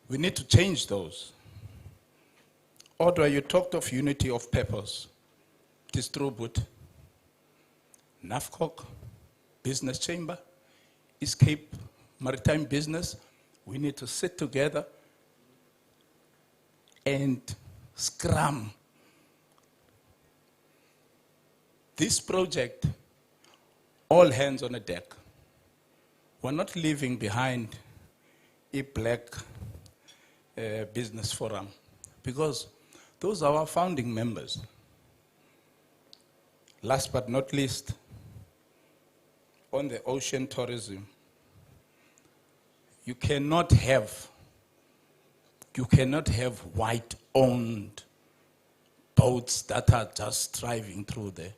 We need to change those. Audra, you talked of unity of purpose. It is true, but NAFCOC, Business Chamber, East Cape Maritime Business, we need to sit together and scrum this project, all hands on a deck. We're not leaving behind a black business forum, because those are our founding members. Last but not least, on the ocean tourism, you cannot have white-owned boats that are just driving through there.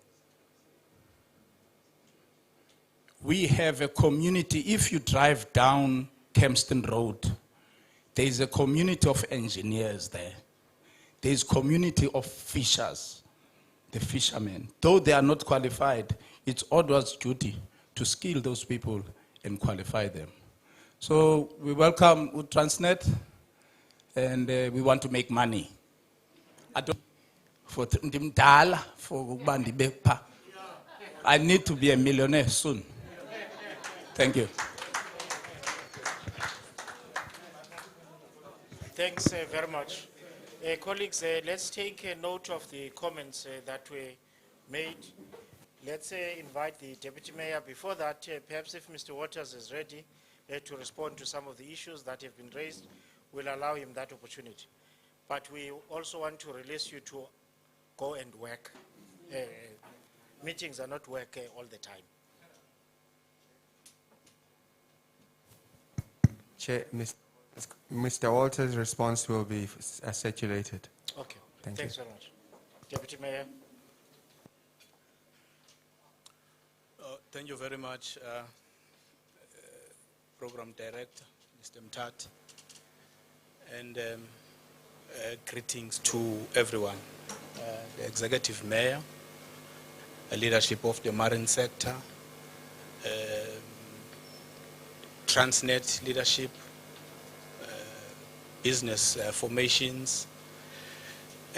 We have a community. If you drive down Kempston Road, there is a community of engineers there. There is a community of fishers, the fishermen. Though they are not qualified, it's Odwa's duty to skill those people and qualify them. So we welcome Transnet, and we want to make money. I need to be a millionaire soon. Thank you. Thanks very much. Colleagues, let's take a note of the comments that were made. Let's invite the Deputy Mayor. Before that, perhaps if Mr. Waters is ready to respond to some of the issues that have been raised, we'll allow him that opportunity. But we also want to release you to go and work. Meetings are not work all the time. Chair, Mr. Walter's response will be circulated. Okay. Thanks very much. Deputy Mayor. Thank you very much, Program Director, Mr. Mtat, and greetings to everyone. The Executive Mayor, the leadership of the marine sector, Transnet leadership, business formations,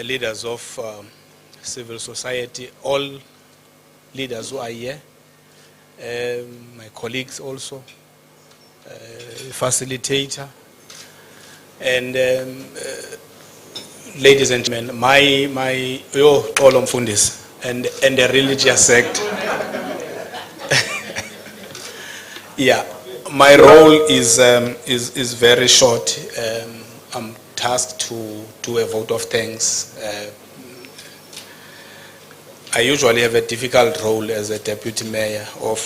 leaders of civil society, all leaders who are here, my colleagues also, facilitator, and ladies and gentlemen, all umfundisi and the religious sect. Yeah, my role is very short. I'm tasked to do a vote of thanks. I usually have a difficult role as a deputy mayor of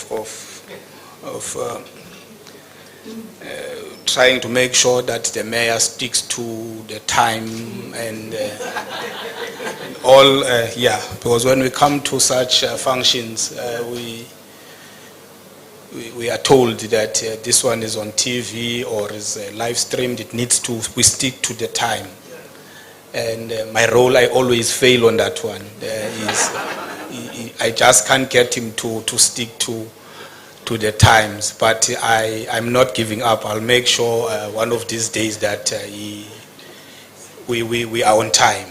trying to make sure that the mayor sticks to the time and all, because when we come to such functions, we are told that this one is on TV or is live streamed. It needs to, we stick to the time. And my role, I always fail on that one. I just can't get him to stick to the times, but I'm not giving up. I'll make sure one of these days that we are on time.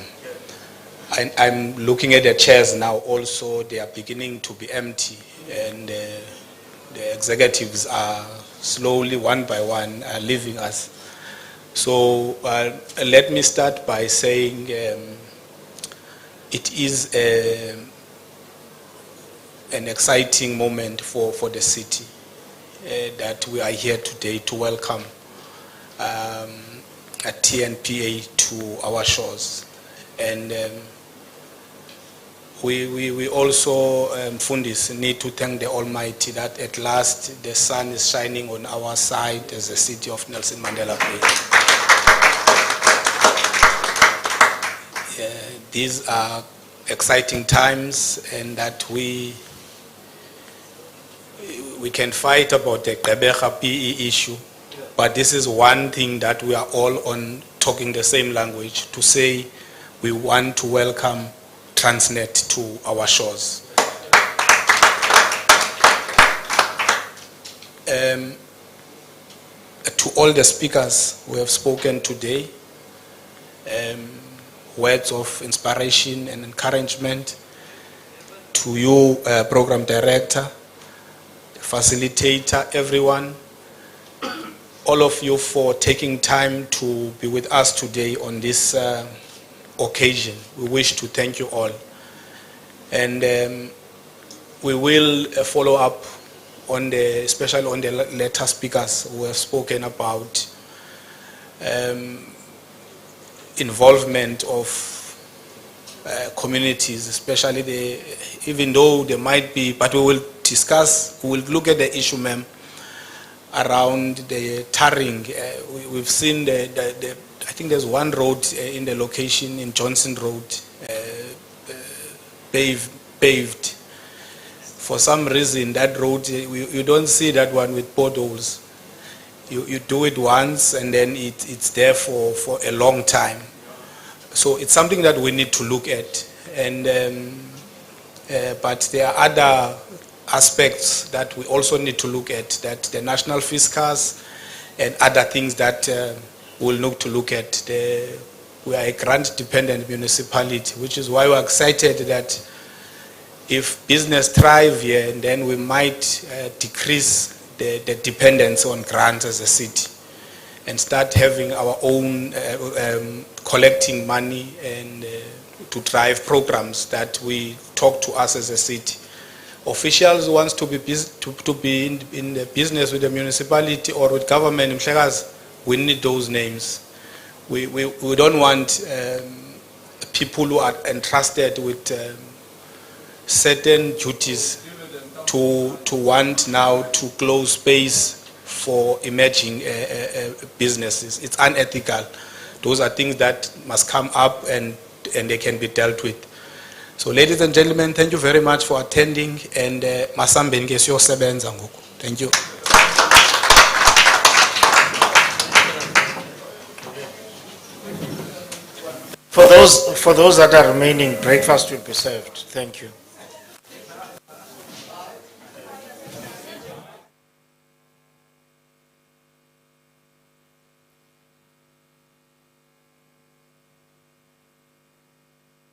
I'm looking at the chairs now also, they are beginning to be empty, and the executives are slowly, one by one, leaving us. So let me start by saying it is an exciting moment for the city that we are here today to welcome a TNPA to our shores. And we also, Fundis, need to thank the Almighty that at last the sun is shining on our side as the city of Nelson Mandela Bay. These are exciting times, and that we can fight about the Gqeberha PE issue, but this is one thing that we are all on talking the same language, to say we want to welcome Transnet to our shores. To all the speakers who have spoken today, words of inspiration and encouragement. To you, Program Director, Facilitator, everyone, all of you for taking time to be with us today on this occasion. We wish to thank you all. And we will follow up on especially on the later speakers who have spoken about involvement of communities, especially even though there might be, but we will discuss, we will look at the issue, ma'am, around the tarring. We've seen I think there's one road in the location in Johnson Road, paved. For some reason, that road, you don't see that one with potholes. You do it once and then it's there for a long time. So it's something that we need to look at. And but there are other aspects that we also need to look at, that the national fiscus and other things that we'll need to look at. We are a grant-dependent municipality, which is why we're excited that if business thrive here, then we might decrease the dependence on grants as a city. and start having our own collecting money and to drive programs that we talk to us as a city. Officials wants to be in the business with the municipality or with government in Mhlekazi, we need those names. We don't want people who are entrusted with certain duties to want now to close space for emerging businesses. It's unethical. Those are things that must come up and they can be dealt with. So ladies and gentlemen, thank you very much for attending, and masambeni ke siyosebenza ngoku. Thank you. For those that are remaining, breakfast will be served. Thank you.